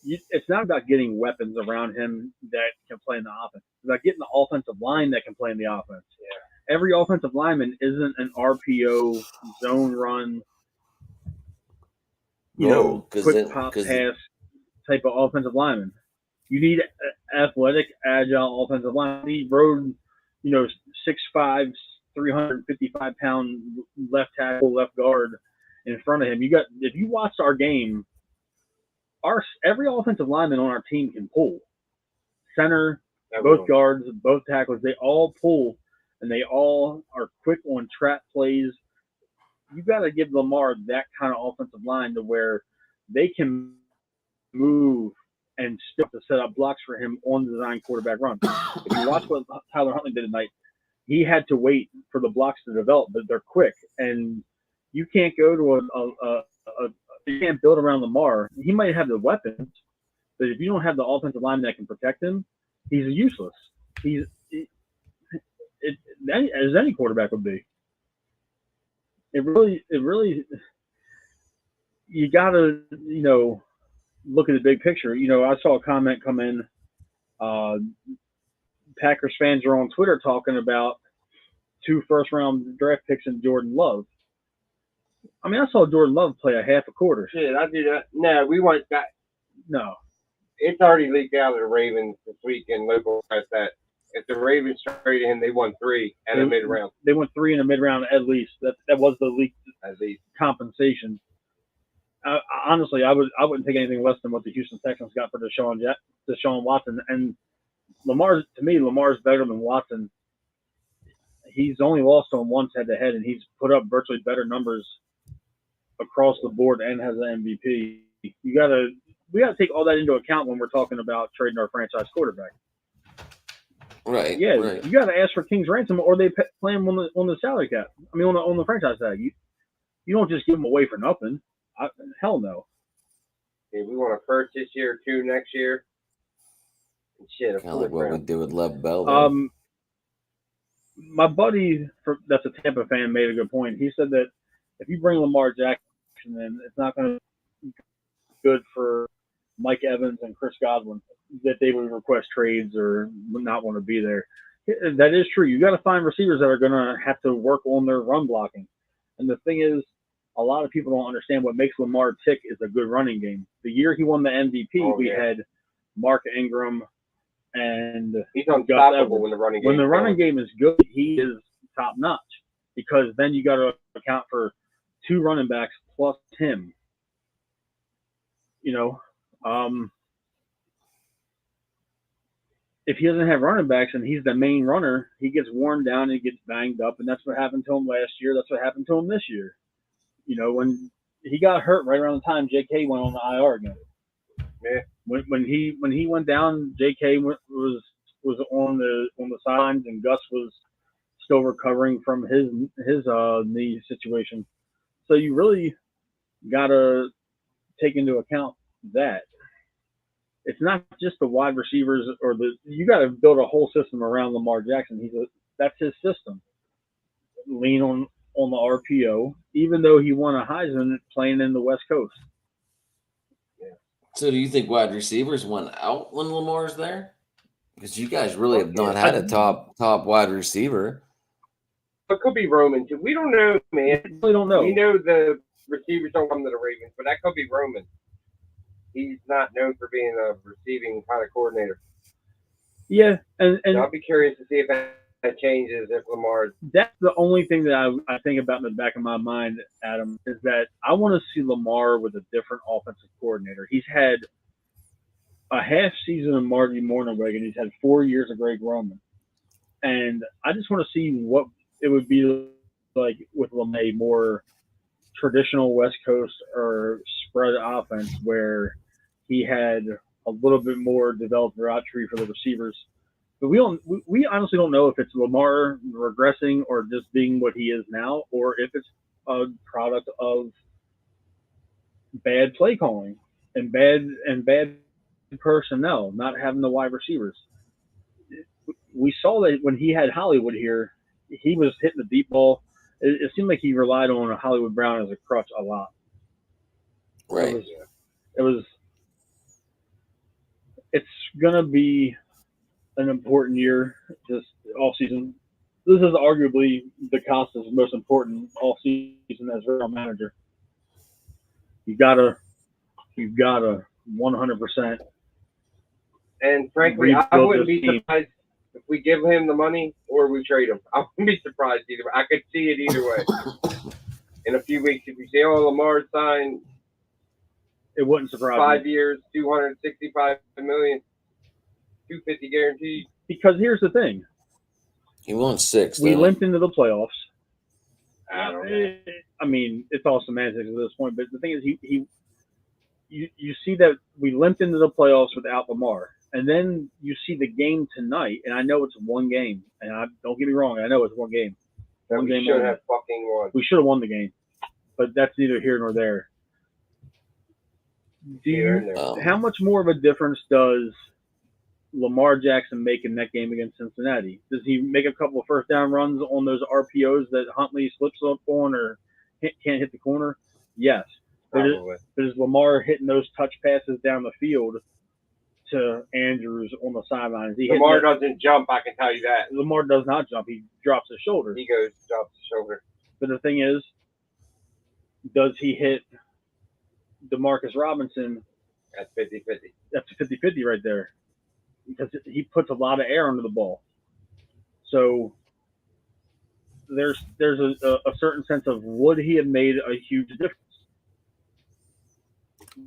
it's not about getting weapons around him that can play in the offense. It's about getting the offensive line that can play in the offense. Yeah. Every offensive lineman isn't an RPO zone run, quick pop pass type of offensive lineman. You need athletic, agile offensive lineman. You need road, 6'5", 355-pound left tackle, left guard in front of him. If you watched our game, every offensive lineman on our team can pull. Center, both guards, both tackles, they all pull, and they all are quick on trap plays. You got to give Lamar that kind of offensive line to where they can move and still to set up blocks for him on the design quarterback run. If you watch what Tyler Huntley did tonight, he had to wait for the blocks to develop, but they're quick, and you can't go to you can't build around Lamar. He might have the weapons, but if you don't have the offensive line that can protect him, he's useless. As any quarterback would be. It really, you gotta, look at the big picture. I saw a comment come in. Packers fans are on Twitter talking about 2 first-round draft picks in Jordan Love. I mean, I saw Jordan Love play a half a quarter. Shit, I do that. No, we want that. No. It's already leaked out of the Ravens this week in local press that if the Ravens traded him, they won 3 at a mid-round. They won 3 in a mid-round at least. That was the leaked at least compensation. Honestly, I wouldn't take anything less than what the Houston Texans got for Deshaun Watson. And Lamar's better than Watson. He's only lost on once head-to-head, and he's put up virtually better numbers across the board and has an MVP. We gotta take all that into account when we're talking about trading our franchise quarterback. Right. Yeah, right. You got to ask for King's ransom, or they play him on the salary cap. I mean, on the franchise tag. You don't just give him away for nothing. Hell no. Yeah, we want a first this year, 2 next year. And shit, kind of like what we do with Lev Bell. My buddy, that's a Tampa fan, made a good point. He said that if you bring Lamar Jackson in, it's not going to be good for Mike Evans and Chris Godwin, that they would request trades or would not want to be there. That is true. You got to find receivers that are going to have to work on their run blocking. And the thing is, a lot of people don't understand what makes Lamar tick is a good running game. The year he won the MVP, we had Mark Ingram and he's Gus unstoppable Edwards. when the running game. When the running game is good, he is top notch because then you got to account for 2 running backs plus him. You know, if he doesn't have running backs and he's the main runner, he gets worn down and he gets banged up, and that's what happened to him last year. That's what happened to him this year. You know, when he got hurt right around the time J.K. went on the IR again. Yeah. When he went down, J.K. was on the sidelines, and Gus was still recovering from his knee situation. So you really gotta take into account that it's not just the wide receivers or you got to build a whole system around Lamar Jackson. That's his system. Lean on the RPO, even though he won a Heisman playing in the West Coast. So do you think wide receivers went out when Lamar's there? Because you guys really have not had a top wide receiver. It could be Roman too. We don't know, man. We don't know. We know the receivers don't come to the Ravens, but that could be Roman. He's not known for being a receiving kind of coordinator. Yeah, and so I'll be curious to see if that changes if Lamar. That's the only thing that I think about in the back of my mind, Adam, is that I want to see Lamar with a different offensive coordinator. He's had a half season of Marty Mornhinweg, and he's had 4 years of Greg Roman. And I just want to see what it would be like with LeMay, more traditional West Coast or spread offense where he had a little bit more developed route tree for the receivers. But we honestly don't know if it's Lamar regressing or just being what he is now, or if it's a product of bad play calling and bad personnel, not having the wide receivers. We saw that when he had Hollywood here, he was hitting the deep ball. It seemed like he relied on a Hollywood Brown as a crutch a lot. Right. It's gonna be an important year this off season. This is arguably DeCosta's most important off season as general manager. You've gotta 100%. And frankly, I wouldn't be surprised if we give him the money or we trade him. I wouldn't be surprised either. I could see it either way. In a few weeks, if you say, "Oh, Lamar signed," it wouldn't surprise 5 me. years, $265 million, $250 guaranteed. Because here's the thing: he won 6. We limped into the playoffs. I don't know. I mean, it's all semantics at this point. But the thing is, you see that we limped into the playoffs without Lamar. And then you see the game tonight, and I know it's one game. And don't get me wrong, I know it's one game. One game should have fucking won. We should have won the game, but that's neither here nor there. How much more of a difference does Lamar Jackson make in that game against Cincinnati? Does he make a couple of first down runs on those RPOs that Huntley slips up on or can't hit the corner? Yes. But is Lamar hitting those touch passes down the field to Andrews on the sidelines? Lamar doesn't jump, I can tell you that. Lamar does not jump. He drops his shoulder. Drops his shoulder. But the thing is, does he hit Demarcus Robinson? That's 50-50. That's 50-50 right there. Because he puts a lot of air under the ball. So there's a certain sense of would he have made a huge difference?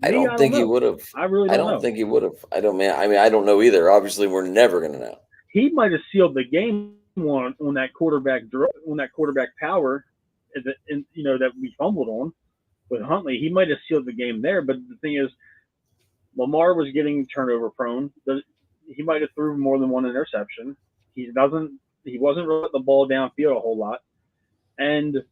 I don't think he would have. I really don't know. I don't think he would have. I don't know either. Obviously, we're never going to know. He might have sealed the game on that quarterback power, that we fumbled on with Huntley. He might have sealed the game there. But the thing is, Lamar was getting turnover prone. He might have threw more than one interception. He wasn't really letting the ball downfield a whole lot, and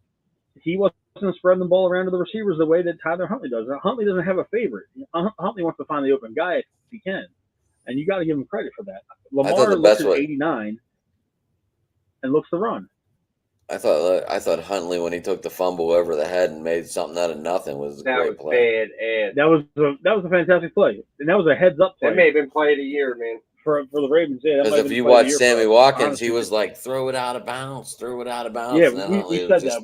he wasn't spreading the ball around to the receivers the way that Tyler Huntley does. Huntley doesn't have a favorite. Huntley wants to find the open guy if he can, and you got to give him credit for that. Lamar looks at 89 and looks to run. I thought Huntley, when he took the fumble over the head and made something out of nothing, was a great play. That was a fantastic play, and that was a heads up play. That may have been play of the year, man. For the Ravens, yeah. Because if you watch Sammy Watkins, he was like, throw it out of bounds. Yeah, we said that.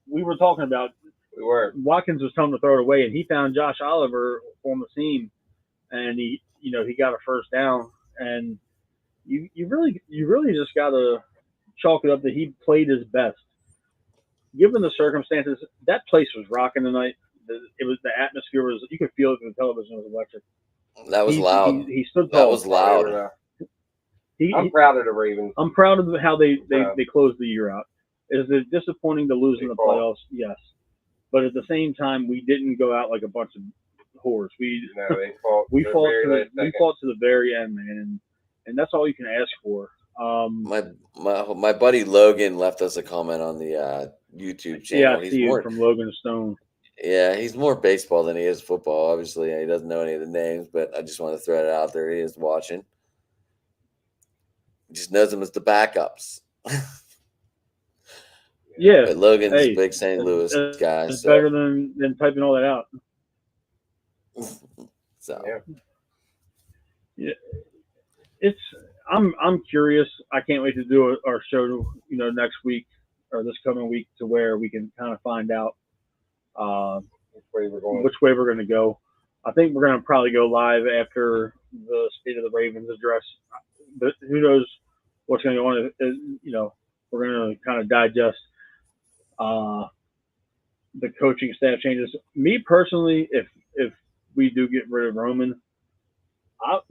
We were talking about We were. Watkins was telling him to throw it away, and he found Josh Oliver on the seam, and he got a first down. And you really just got to chalk it up that he played his best. Given the circumstances, that place was rocking tonight. The atmosphere was, you could feel it through the television. It was electric. That was loud. He stood That tall. was loud. I'm proud of the Ravens. I'm proud of how they closed the year out. Is it disappointing to lose in the playoffs? Yes. But at the same time, we didn't go out like a bunch of whores. They fought. We fought to the very end, man, and that's all you can ask for. My buddy Logan left us a comment on the YouTube channel. Yeah, I see it from Logan Stone. Yeah, he's more baseball than he is football. Obviously, he doesn't know any of the names, but I just want to throw it out there. He is watching. He just knows them as the backups. Yeah, but Logan's a big St. Louis guy. It's better than typing all that out. So yeah, I'm curious. I can't wait to do our show, next week or this coming week, to where we can kind of find out which way we're going to go. I think we're going to probably go live after the State of the Ravens address, but who knows what's going to go on. We're going to kind of digest the coaching staff changes. Me personally, if we do get rid of Roman, I'll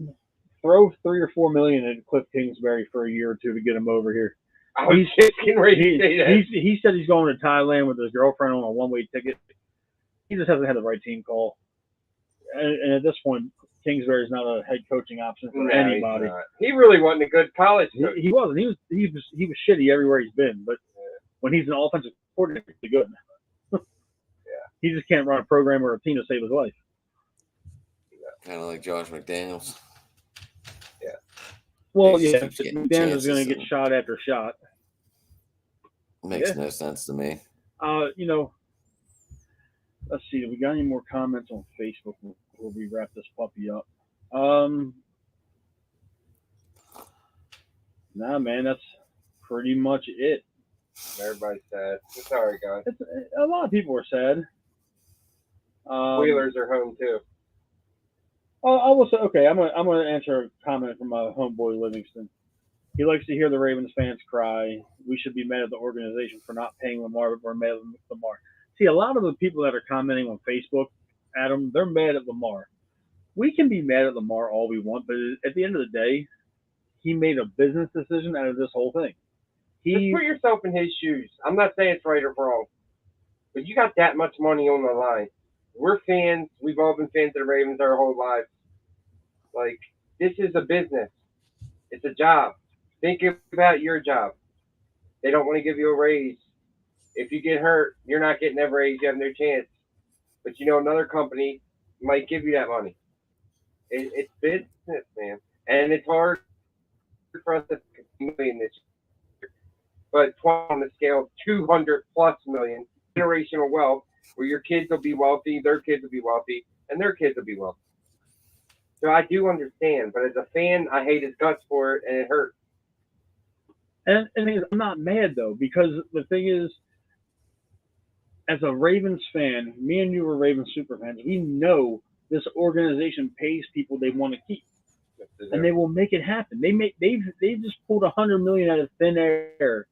throw $3 or $4 million at Cliff Kingsbury for a year or two to get him over here. He said he's going to Thailand with his girlfriend on a one-way ticket. He just hasn't had the right team call. And at this point, Kingsbury's not a head coaching option for anybody. He really wasn't a good college coach. He wasn't. He was shitty everywhere he's been. But when he's an offensive coordinator, he's good. He just can't run a program or a team to save his life. Kind of like Josh McDaniels. Yeah. Well, McDaniels is going to get shot after shot. Makes no sense to me. Let's see. Do we got any more comments on Facebook before we wrap this puppy up? Nah, man, that's pretty much it. Everybody's sad. It's all right, guys. A lot of people are sad. Wheelers are home too. I will say, okay, I'm gonna answer a comment from my homeboy Livingston. He likes to hear the Ravens fans cry. We should be mad at the organization for not paying Lamar, but we're mad at Lamar. See, a lot of the people that are commenting on Facebook, Adam, they're mad at Lamar. We can be mad at Lamar all we want, but at the end of the day, he made a business decision out of this whole thing. Just put yourself in his shoes. I'm not saying it's right or wrong, but you got that much money on the line. We're fans. We've all been fans of the Ravens our whole lives. Like, this is a business. It's a job. Think about your job. They don't want to give you a raise. If you get hurt, you're not getting that raise. You have no chance. But another company might give you that money. It's business, man. And it's hard for us to million this year. But 20 on the scale of 200+ million, generational wealth, where your kids will be wealthy, their kids will be wealthy, and their kids will be wealthy. So I do understand, but as a fan, I hate his guts for it, and it hurts. And I'm not mad, though, because the thing is, as a Ravens fan, me and you are Ravens super fans, we know this organization pays people they want to keep. And they will make it happen. They've just pulled $100 million out of thin air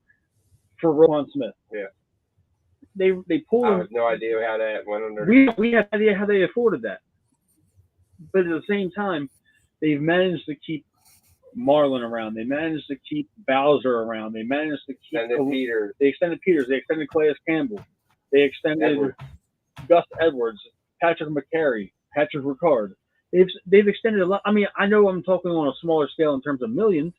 for Roquan Smith. Yeah. They pulled. I have no idea how that went under. We have no idea how they afforded that. But at the same time, they've managed to keep Marlon around. They managed to keep Bowser around. They managed to keep Peters. They extended Peters. They extended Calais Campbell. They extended Gus Edwards, Patrick McCary, Patrick Ricard. They've extended a lot. I mean, I know I'm talking on a smaller scale in terms of millions,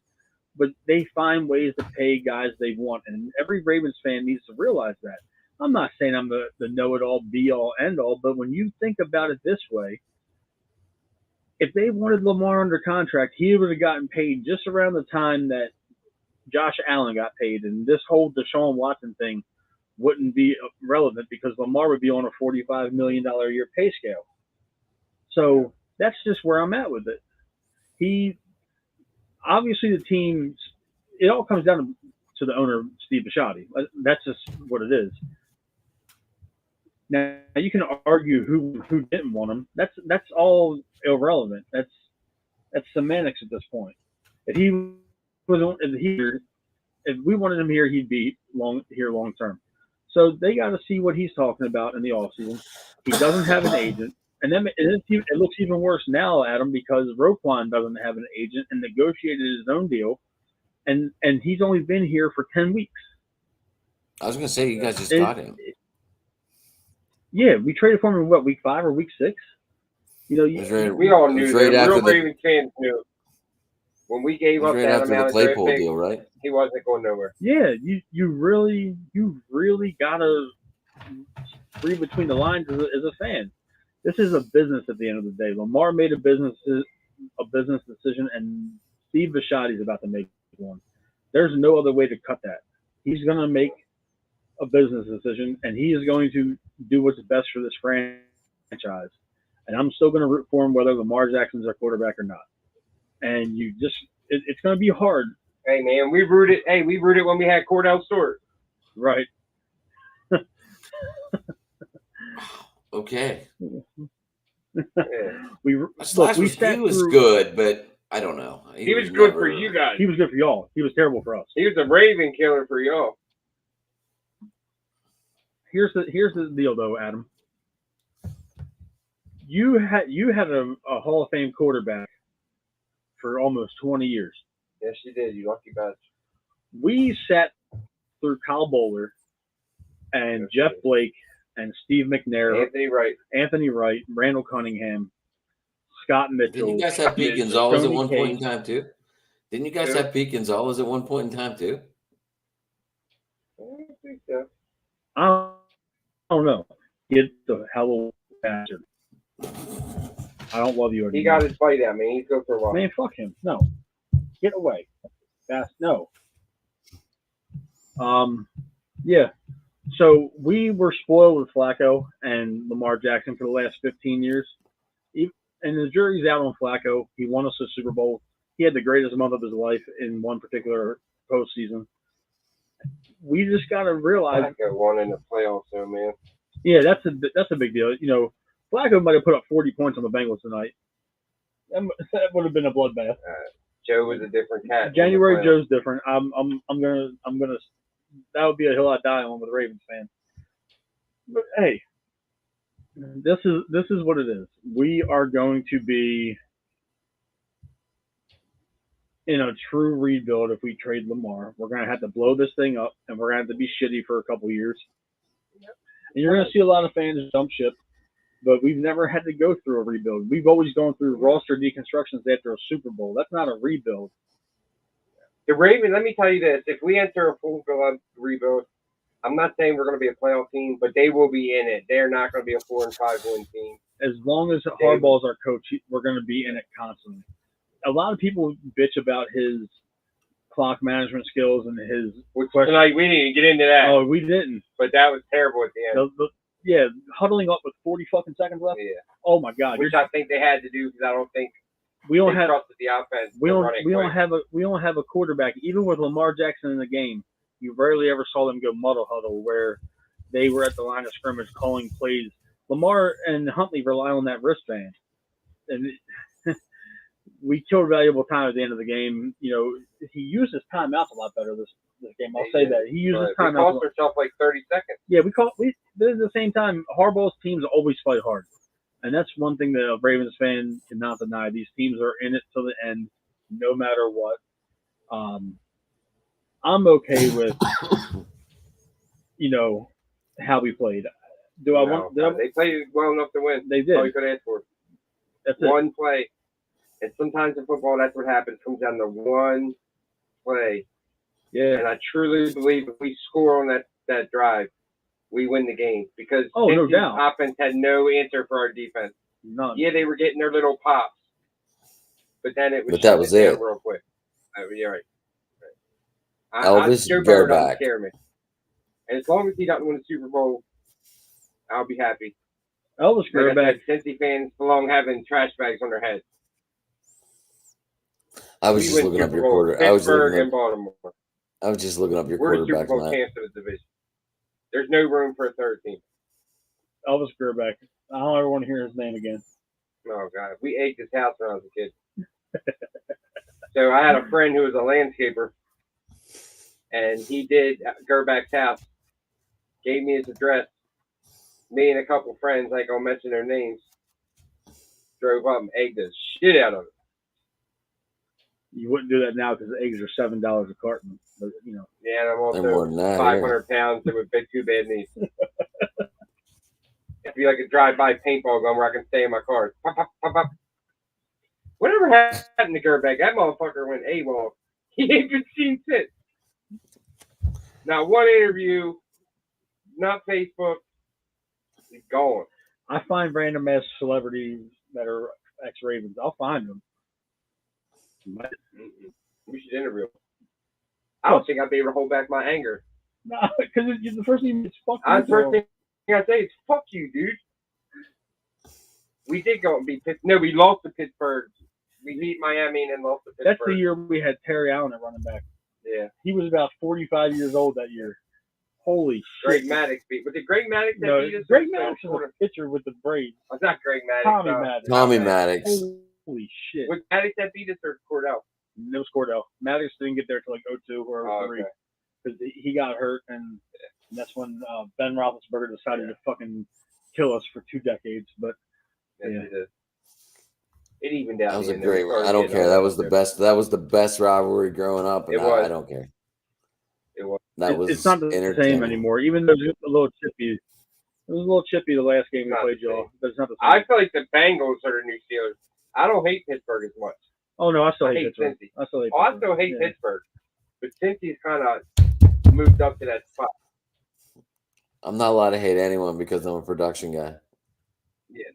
but they find ways to pay guys they want, and every Ravens fan needs to realize that. I'm not saying I'm the know-it-all, be-all, end-all, but when you think about it this way, if they wanted Lamar under contract, he would have gotten paid just around the time that Josh Allen got paid, and this whole Deshaun Watson thing wouldn't be relevant because Lamar would be on a $45 million a year pay scale. So that's just where I'm at with it. Obviously the team, it all comes down to the owner, Steve Bisciotti. That's just what it is. Now you can argue who didn't want him. That's all irrelevant. That's semantics at this point. If he was if we wanted him here, he'd be long term. So they got to see what he's talking about in the offseason. He doesn't have an agent, and then it looks even worse now, Adam, because Roquan doesn't have an agent and negotiated his own deal, and he's only been here for 10 weeks. I was gonna say you guys just got him. Yeah, we traded for him in what, week 5 or week 6? You know, we all knew that. Right Real Ravens fans knew. When we gave up that after amount the of Claypool draft deal, right? he wasn't going nowhere. Yeah, you really gotta read between the lines as a fan. This is a business at the end of the day. Lamar made a business decision, and Steve Bisciotti's about to make one. There's no other way to cut that. He's gonna make a business decision, and he is going to do what's best for this franchise. And I'm still going to root for him whether Lamar Jackson's our quarterback or not. And it's going to be hard. Hey man, we rooted when we had Cordell Stewart. Right. Okay. Yeah. He was good, but I don't know. He was good for you guys. He was good for y'all. He was terrible for us. He was a Raven killer for y'all. Here's the deal, though, Adam. You had a Hall of Fame quarterback for almost 20 years. Yes, you did. You lucky bastard. We sat through Kyle Bowler and Jeff Blake and Steve McNair, Anthony Wright, Randall Cunningham, Scott Mitchell. Didn't you guys have Pete Gonzalez at one point in time too? Didn't you guys have Pete Gonzalez at one point in time too? I don't think so. I don't know. Get the hell away, bastard. I don't love you anymore. He got his fight out, man. He's go for a while. Man, fuck him. No. Get away. No. Yeah. So we were spoiled with Flacco and Lamar Jackson for the last 15 years. And the jury's out on Flacco. He won us a Super Bowl. He had the greatest month of his life in one particular postseason. We just got to realize. Flacco won in the playoffs, though, man. Yeah, that's a big deal. You know, Flacco might have put up 40 points on the Bengals tonight. That would have been a bloodbath. Joe was a different cat. January Joe's different. I'm gonna. That would be a hill I die on with a Ravens fan. But hey, this is what it is. We are going to be in a true rebuild if we trade Lamar. We're gonna have to blow this thing up, and we're gonna have to be shitty for a couple years. Yep. And you're gonna see a lot of fans jump ship. But we've never had to go through a rebuild. We've always gone through roster deconstructions after a Super Bowl. That's not a rebuild. The Ravens, let me tell you this. If we enter a full-blown rebuild, I'm not saying we're going to be a playoff team, but they will be in it. They're not going to be a 4-5 win team. As long as Harbaugh's our coach, we're going to be in it constantly. A lot of people bitch about his clock management skills and his question. Tonight, we didn't get into that. Oh, we didn't. But that was terrible at the end. Yeah, huddling up with 40 fucking seconds left. Yeah. Oh my God. Which I think they had to do because I don't think we don't have trusted the offense. We don't have a quarterback. Even with Lamar Jackson in the game, you rarely ever saw them go muddle huddle where they were at the line of scrimmage calling plays. Lamar and Huntley rely on that wristband, and we killed valuable time at the end of the game. You know, he used his timeouts a lot better this game. I'll say that he used his timeouts. We cost ourselves like 30 seconds. Yeah, but at the same time, Harbaugh's teams always fight hard. And that's one thing that a Ravens fan cannot deny. These teams are in it till the end, no matter what. I'm okay with, you know, how we played. They played well enough to win. They did. That's all you could ask for. That's one play. And sometimes in football, that's what happens. It comes down to one play. Yeah. And I truly believe if we score on that drive, we win the game because no doubt. Offense had no answer for our defense. None. Yeah, they were getting their little pops, but then it was. But that was it. Real quick. You're right. Elvis, Joe Burrow doesn't scare me, and as long as he doesn't win the Super Bowl, I'll be happy. Elvis Grback. Cincy fans belong having trash bags on their heads. I was just looking up your quarterback. Pittsburgh and Baltimore. I was just looking up your quarterback. quarterback. We're the Super Bowl champs of the division. There's no room for a third team. Elvis Gerbeck. I don't ever want to hear his name again. Oh God, we egged his house when I was a kid. So I had a friend who was a landscaper, and he did Gerbeck's house. Gave me his address. Me and a couple friends, I ain't gonna mention their names, drove up and egged the shit out of it. You wouldn't do that now because the eggs are $7 a carton. But, Yeah, and I'm They're more also than that, 500 pounds and with big 2 bad knees. It'd be like a drive-by paintball gun where I can stay in my car. Pop, pop, pop, pop. Whatever happened to Gerbeck? That motherfucker went AWOL. He ain't been seen since. Not one interview, not Facebook. He's gone. I find random ass celebrities that are ex-Ravens. I'll find them. We should interview him. I don't think I'd be able to hold back my anger. No, because the first thing is fuck you. The first thing I say is fuck you, dude. We did go and beat Pittsburgh. No, we lost to Pittsburgh. We beat Miami and then lost to Pittsburgh. That's the year we had Terry Allen at running back. Yeah. He was about 45 years old that year. Holy shit. Greg Maddox beat. Was it Greg Maddox that beat us? Greg Maddox was a pitcher with the braids. Oh, it's not Greg Maddox. Tommy Maddox. Tommy Maddox. Holy shit. Was Maddox that beat us or Cordell? It was Cordell. Maddox didn't get there till like 02 or 03. Because he got hurt, and that's when Ben Roethlisberger decided to fucking kill us for 2 decades. But it evened out. That was a great one. I don't care. That was the best. That was the best rivalry growing up. And I don't care. It was. It's not the same anymore. Even though it's a little chippy. It was a little chippy the last game we played, y'all. But it's not the same. I feel like the Bengals are the new Steelers. I don't hate Pittsburgh as much. Oh no, I still hate Pittsburgh. Cincy. I still hate Pittsburgh, but Cincy's kind of moved up to that spot. I'm not allowed to hate anyone because I'm a production guy. Yeah,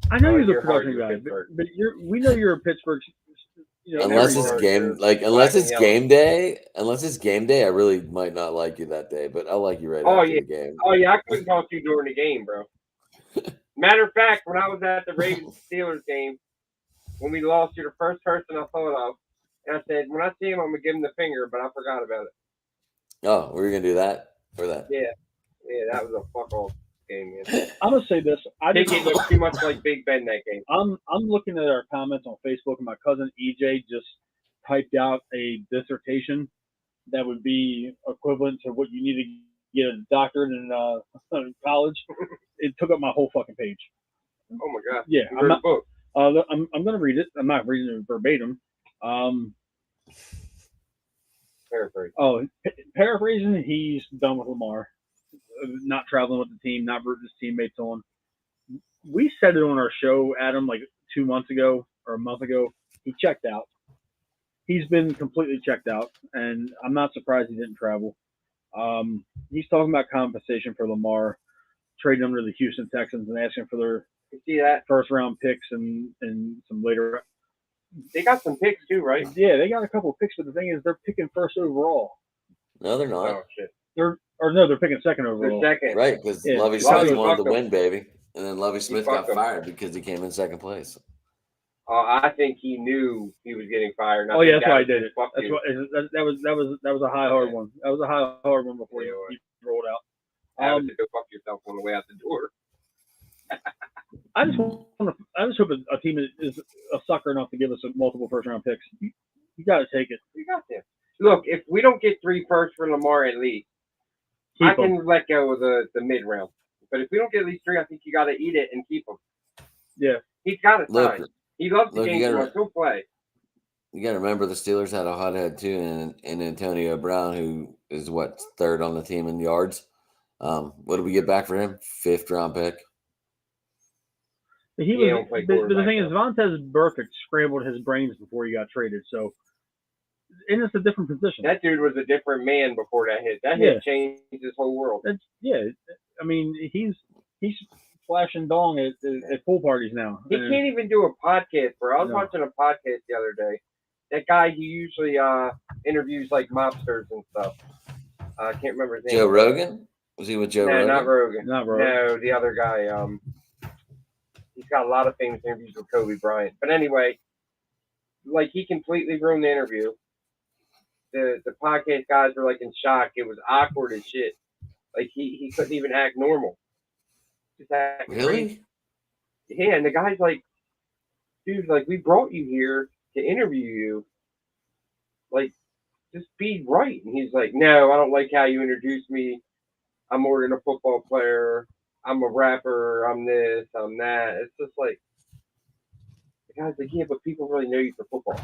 I know you're the production guy, but we know you're a Pittsburgh. Unless it's game day, I really might not like you that day, but I'll like you right after the game. Oh yeah, I couldn't talk to you during the game, bro. Matter of fact, when I was at the Ravens Steelers game, when we lost, you're the first person I thought of, and I said, when I see him, I'm gonna give him the finger, but I forgot about it. Oh, we were gonna do that or that? Yeah, that was a fuck off game. Man. I'm gonna say this. I think it looked too much like Big Ben that game. I'm looking at our comments on Facebook, and my cousin EJ just typed out a dissertation that would be equivalent to what you need to get a doctorate in college. It took up my whole fucking page. Oh my god! Yeah, I'm gonna read it. I'm not reading it verbatim. Paraphrase. Oh, paraphrasing. He's done with Lamar. Not traveling with the team, not rooting his teammates on. We said it on our show, Adam, like 2 months ago or a month ago. He checked out. He's been completely checked out, and I'm not surprised he didn't travel. He's talking about compensation for Lamar, trading him to the Houston Texans and asking for their first-round picks and some later. They got some picks too, right? Yeah, they got a couple of picks, but the thing is, they're picking first overall. No, they're not. Oh shit. They're picking second overall. They're second. Right, because Lovie Smith wanted to win, baby. And then Lovie Smith got fired because he came in second place. I think he knew he was getting fired. Oh yeah, that's why I did it. That was a high hard one. That was a high hard one before he rolled out. I would go fuck yourself on the way out the door. I just hope a team is a sucker enough to give us multiple first round picks. You got to take it. You got to. Look, if we don't get 3 firsts for Lamar at least, I can let go of the mid round. But if we don't get at least 3, I think you got to eat it and keep him. Yeah, he's got to sign. He loves the game so much. He'll play. You got to remember the Steelers had a hothead too, and Antonio Brown, who is third on the team in yards. What did we get back for him? 5th round pick. But the thing is, Vontaze Burfict scrambled his brains before he got traded. So, and it's a different position. That dude was a different man before that hit. That hit changed his whole world. I mean, he's flashing dong at pool parties now. He can't even do a podcast, bro. I was watching a podcast the other day. That guy, he usually interviews like mobsters and stuff. I can't remember his name. Joe Rogan? Was he with Joe Rogan? No, not Rogan. Not Rogan. No, the other guy. He's got a lot of famous interviews with Kobe Bryant. But anyway, like he completely ruined the interview. The podcast guys were like in shock. It was awkward as shit. Like he couldn't even act normal. just acting crazy. Really? Yeah, and the guy's like, dude, like, we brought you here to interview you. Like, just be right. And he's like, no, I don't like how you introduced me. I'm more than a football player. I'm a rapper. I'm this. I'm that. It's just like, the guy's like, yeah, but people really know you for football.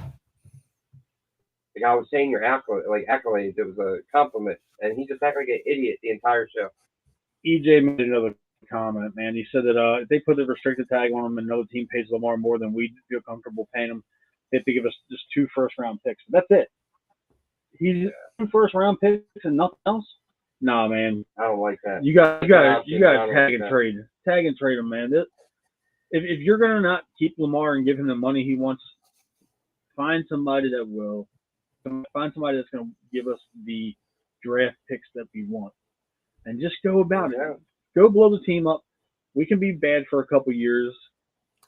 Like, I was saying your accolades. It was a compliment. And he just acted like an idiot the entire show. EJ made another comment, man. He said that if they put a restricted tag on him and another team pays Lamar more than we feel comfortable paying him, they have to give us just 2 first-round picks. But that's it. He's 2 first-round picks and nothing else? Nah, man. I don't like that. You got tag and trade. Tag and trade him, man. If you're going to not keep Lamar and give him the money he wants, find somebody that will. Find somebody that's going to give us the draft picks that we want. And just go about it. Go blow the team up. We can be bad for a couple years.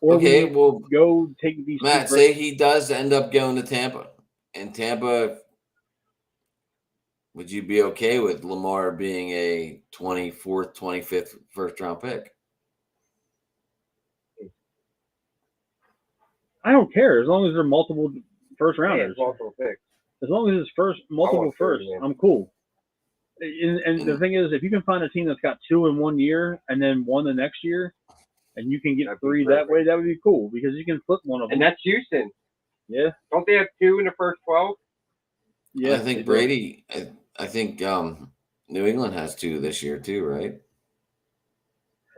Or Okay, we well, go take these Matt, say he does end up going to Tampa. And Tampa, would you be okay with Lamar being a 24th, 25th first-round pick? I don't care as long as they're multiple first rounders. Yeah, multiple picks. As long as it's multiple firsts, I'm cool. And the thing is, if you can find a team that's got 2 in 1 year and then 1 the next year, and you can get 3 that way, that would be cool because you can flip one of them. And that's Houston. Yeah. Don't they have 2 in the first 12? Yeah. I think Brady. I think New England has 2 this year too, right?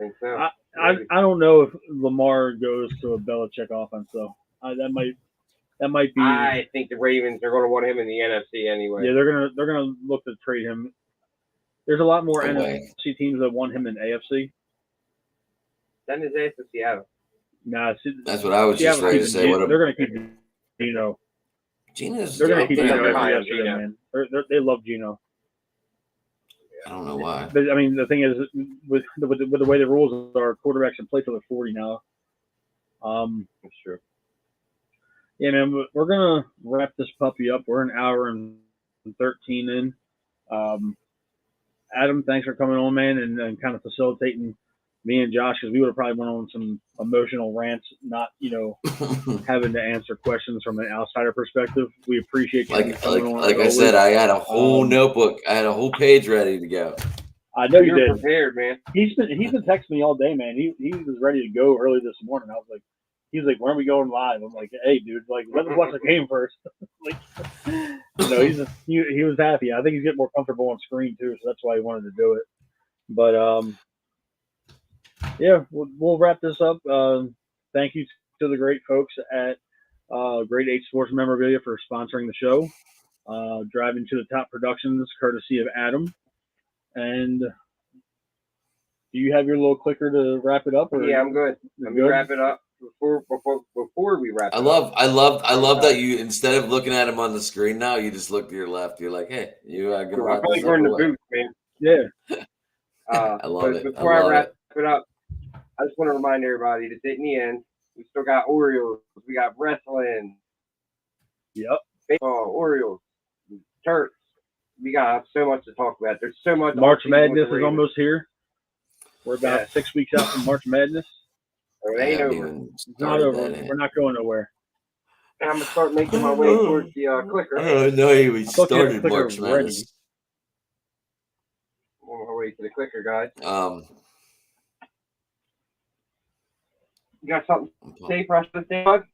I think so. I don't know if Lamar goes to a Belichick offense though. That might be. I think the Ravens are going to want him in the NFC anyway. Yeah, they're gonna look to trade him. There's a lot more NFC teams that want him in AFC. Send his ass to Seattle. Nah, that's what I was just ready to say. They're gonna keep Geno. They're gonna keep Geno yesterday, man. They love Geno. I don't know why. But, I mean, the thing is, with the way the rules are, quarterbacks can play till they're 40 now. That's true. Yeah, man, we're gonna wrap this puppy up. We're an hour and 13 in. Adam, thanks for coming on, man, and kind of facilitating me and Josh, because we would have probably went on some emotional rants, not having to answer questions from an outsider perspective. We appreciate you coming on. Like I said, I had a whole notebook. I had a whole page ready to go. I know you did. You're prepared, man. He's been texting me all day, man. He was ready to go early this morning. I was like, he's like, when are we going live? I'm like, hey, dude, like, let us watch the game first. Like, he was happy. I think he's getting more comfortable on screen too, so that's why he wanted to do it. But yeah, we'll wrap this up. Thank you to the great folks at Grade 8 Sports Memorabilia for sponsoring the show. Driving to the Top Productions, courtesy of Adam. And do you have your little clicker to wrap it up? Or yeah, I'm good. Let me wrap it up before we wrap it up. I love that you, instead of looking at him on the screen now, you just look to your left. You're like, hey, you gonna wrap this up? We're in the booth, man. Yeah. I love it. Before I wrap it up, I just want to remind everybody that in the end, we still got Orioles, we got wrestling, baseball, Orioles, Turks. We got so much to talk about. There's so much. March Madness is almost here. We're about 6 weeks out from March Madness. So it ain't over. It's not over. We're not going nowhere. And I'm gonna start making my way towards the clicker. Oh no, we started March Madness. On my way to the clicker, guys. You got something to say for us to say, bud?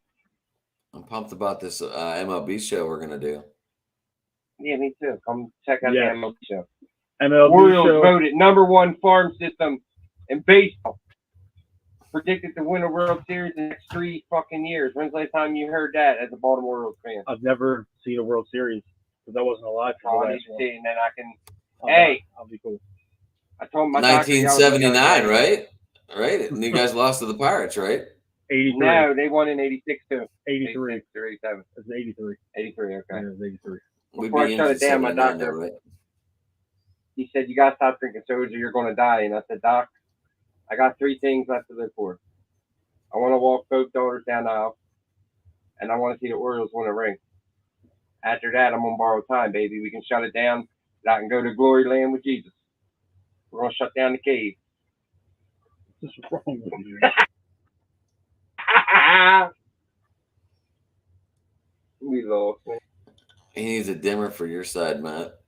I'm pumped about this MLB show we're gonna do. Yeah, me too. Come check out the MLB show. MLB Orioles show. Voted #1 farm system in baseball. Predicted to win a World Series in the next 3 fucking years. When's the last time you heard that as a Baltimore Orioles fan? I've never seen a World Series because I wasn't alive for the last one. And then I can. I'll be cool. I told my 1979, right? Right? And you guys lost to the Pirates, right? 83. No, they won in 86 too. 83. 86 or 87. It was 83. 83, okay. Yeah, it was 83. Before I shut it down, my doctor, right? He said, you got to stop drinking sodas or you're going to die. And I said, Doc, I got 3 things left to live for. I want to walk both daughters down the aisle, and I want to see the Orioles win a ring. After that, I'm on borrowed time, baby. We can shut it down, and I can go to glory land with Jesus. We're going to shut down the cave. What's wrong with you? We lost, man. He needs a dimmer for your side, Matt.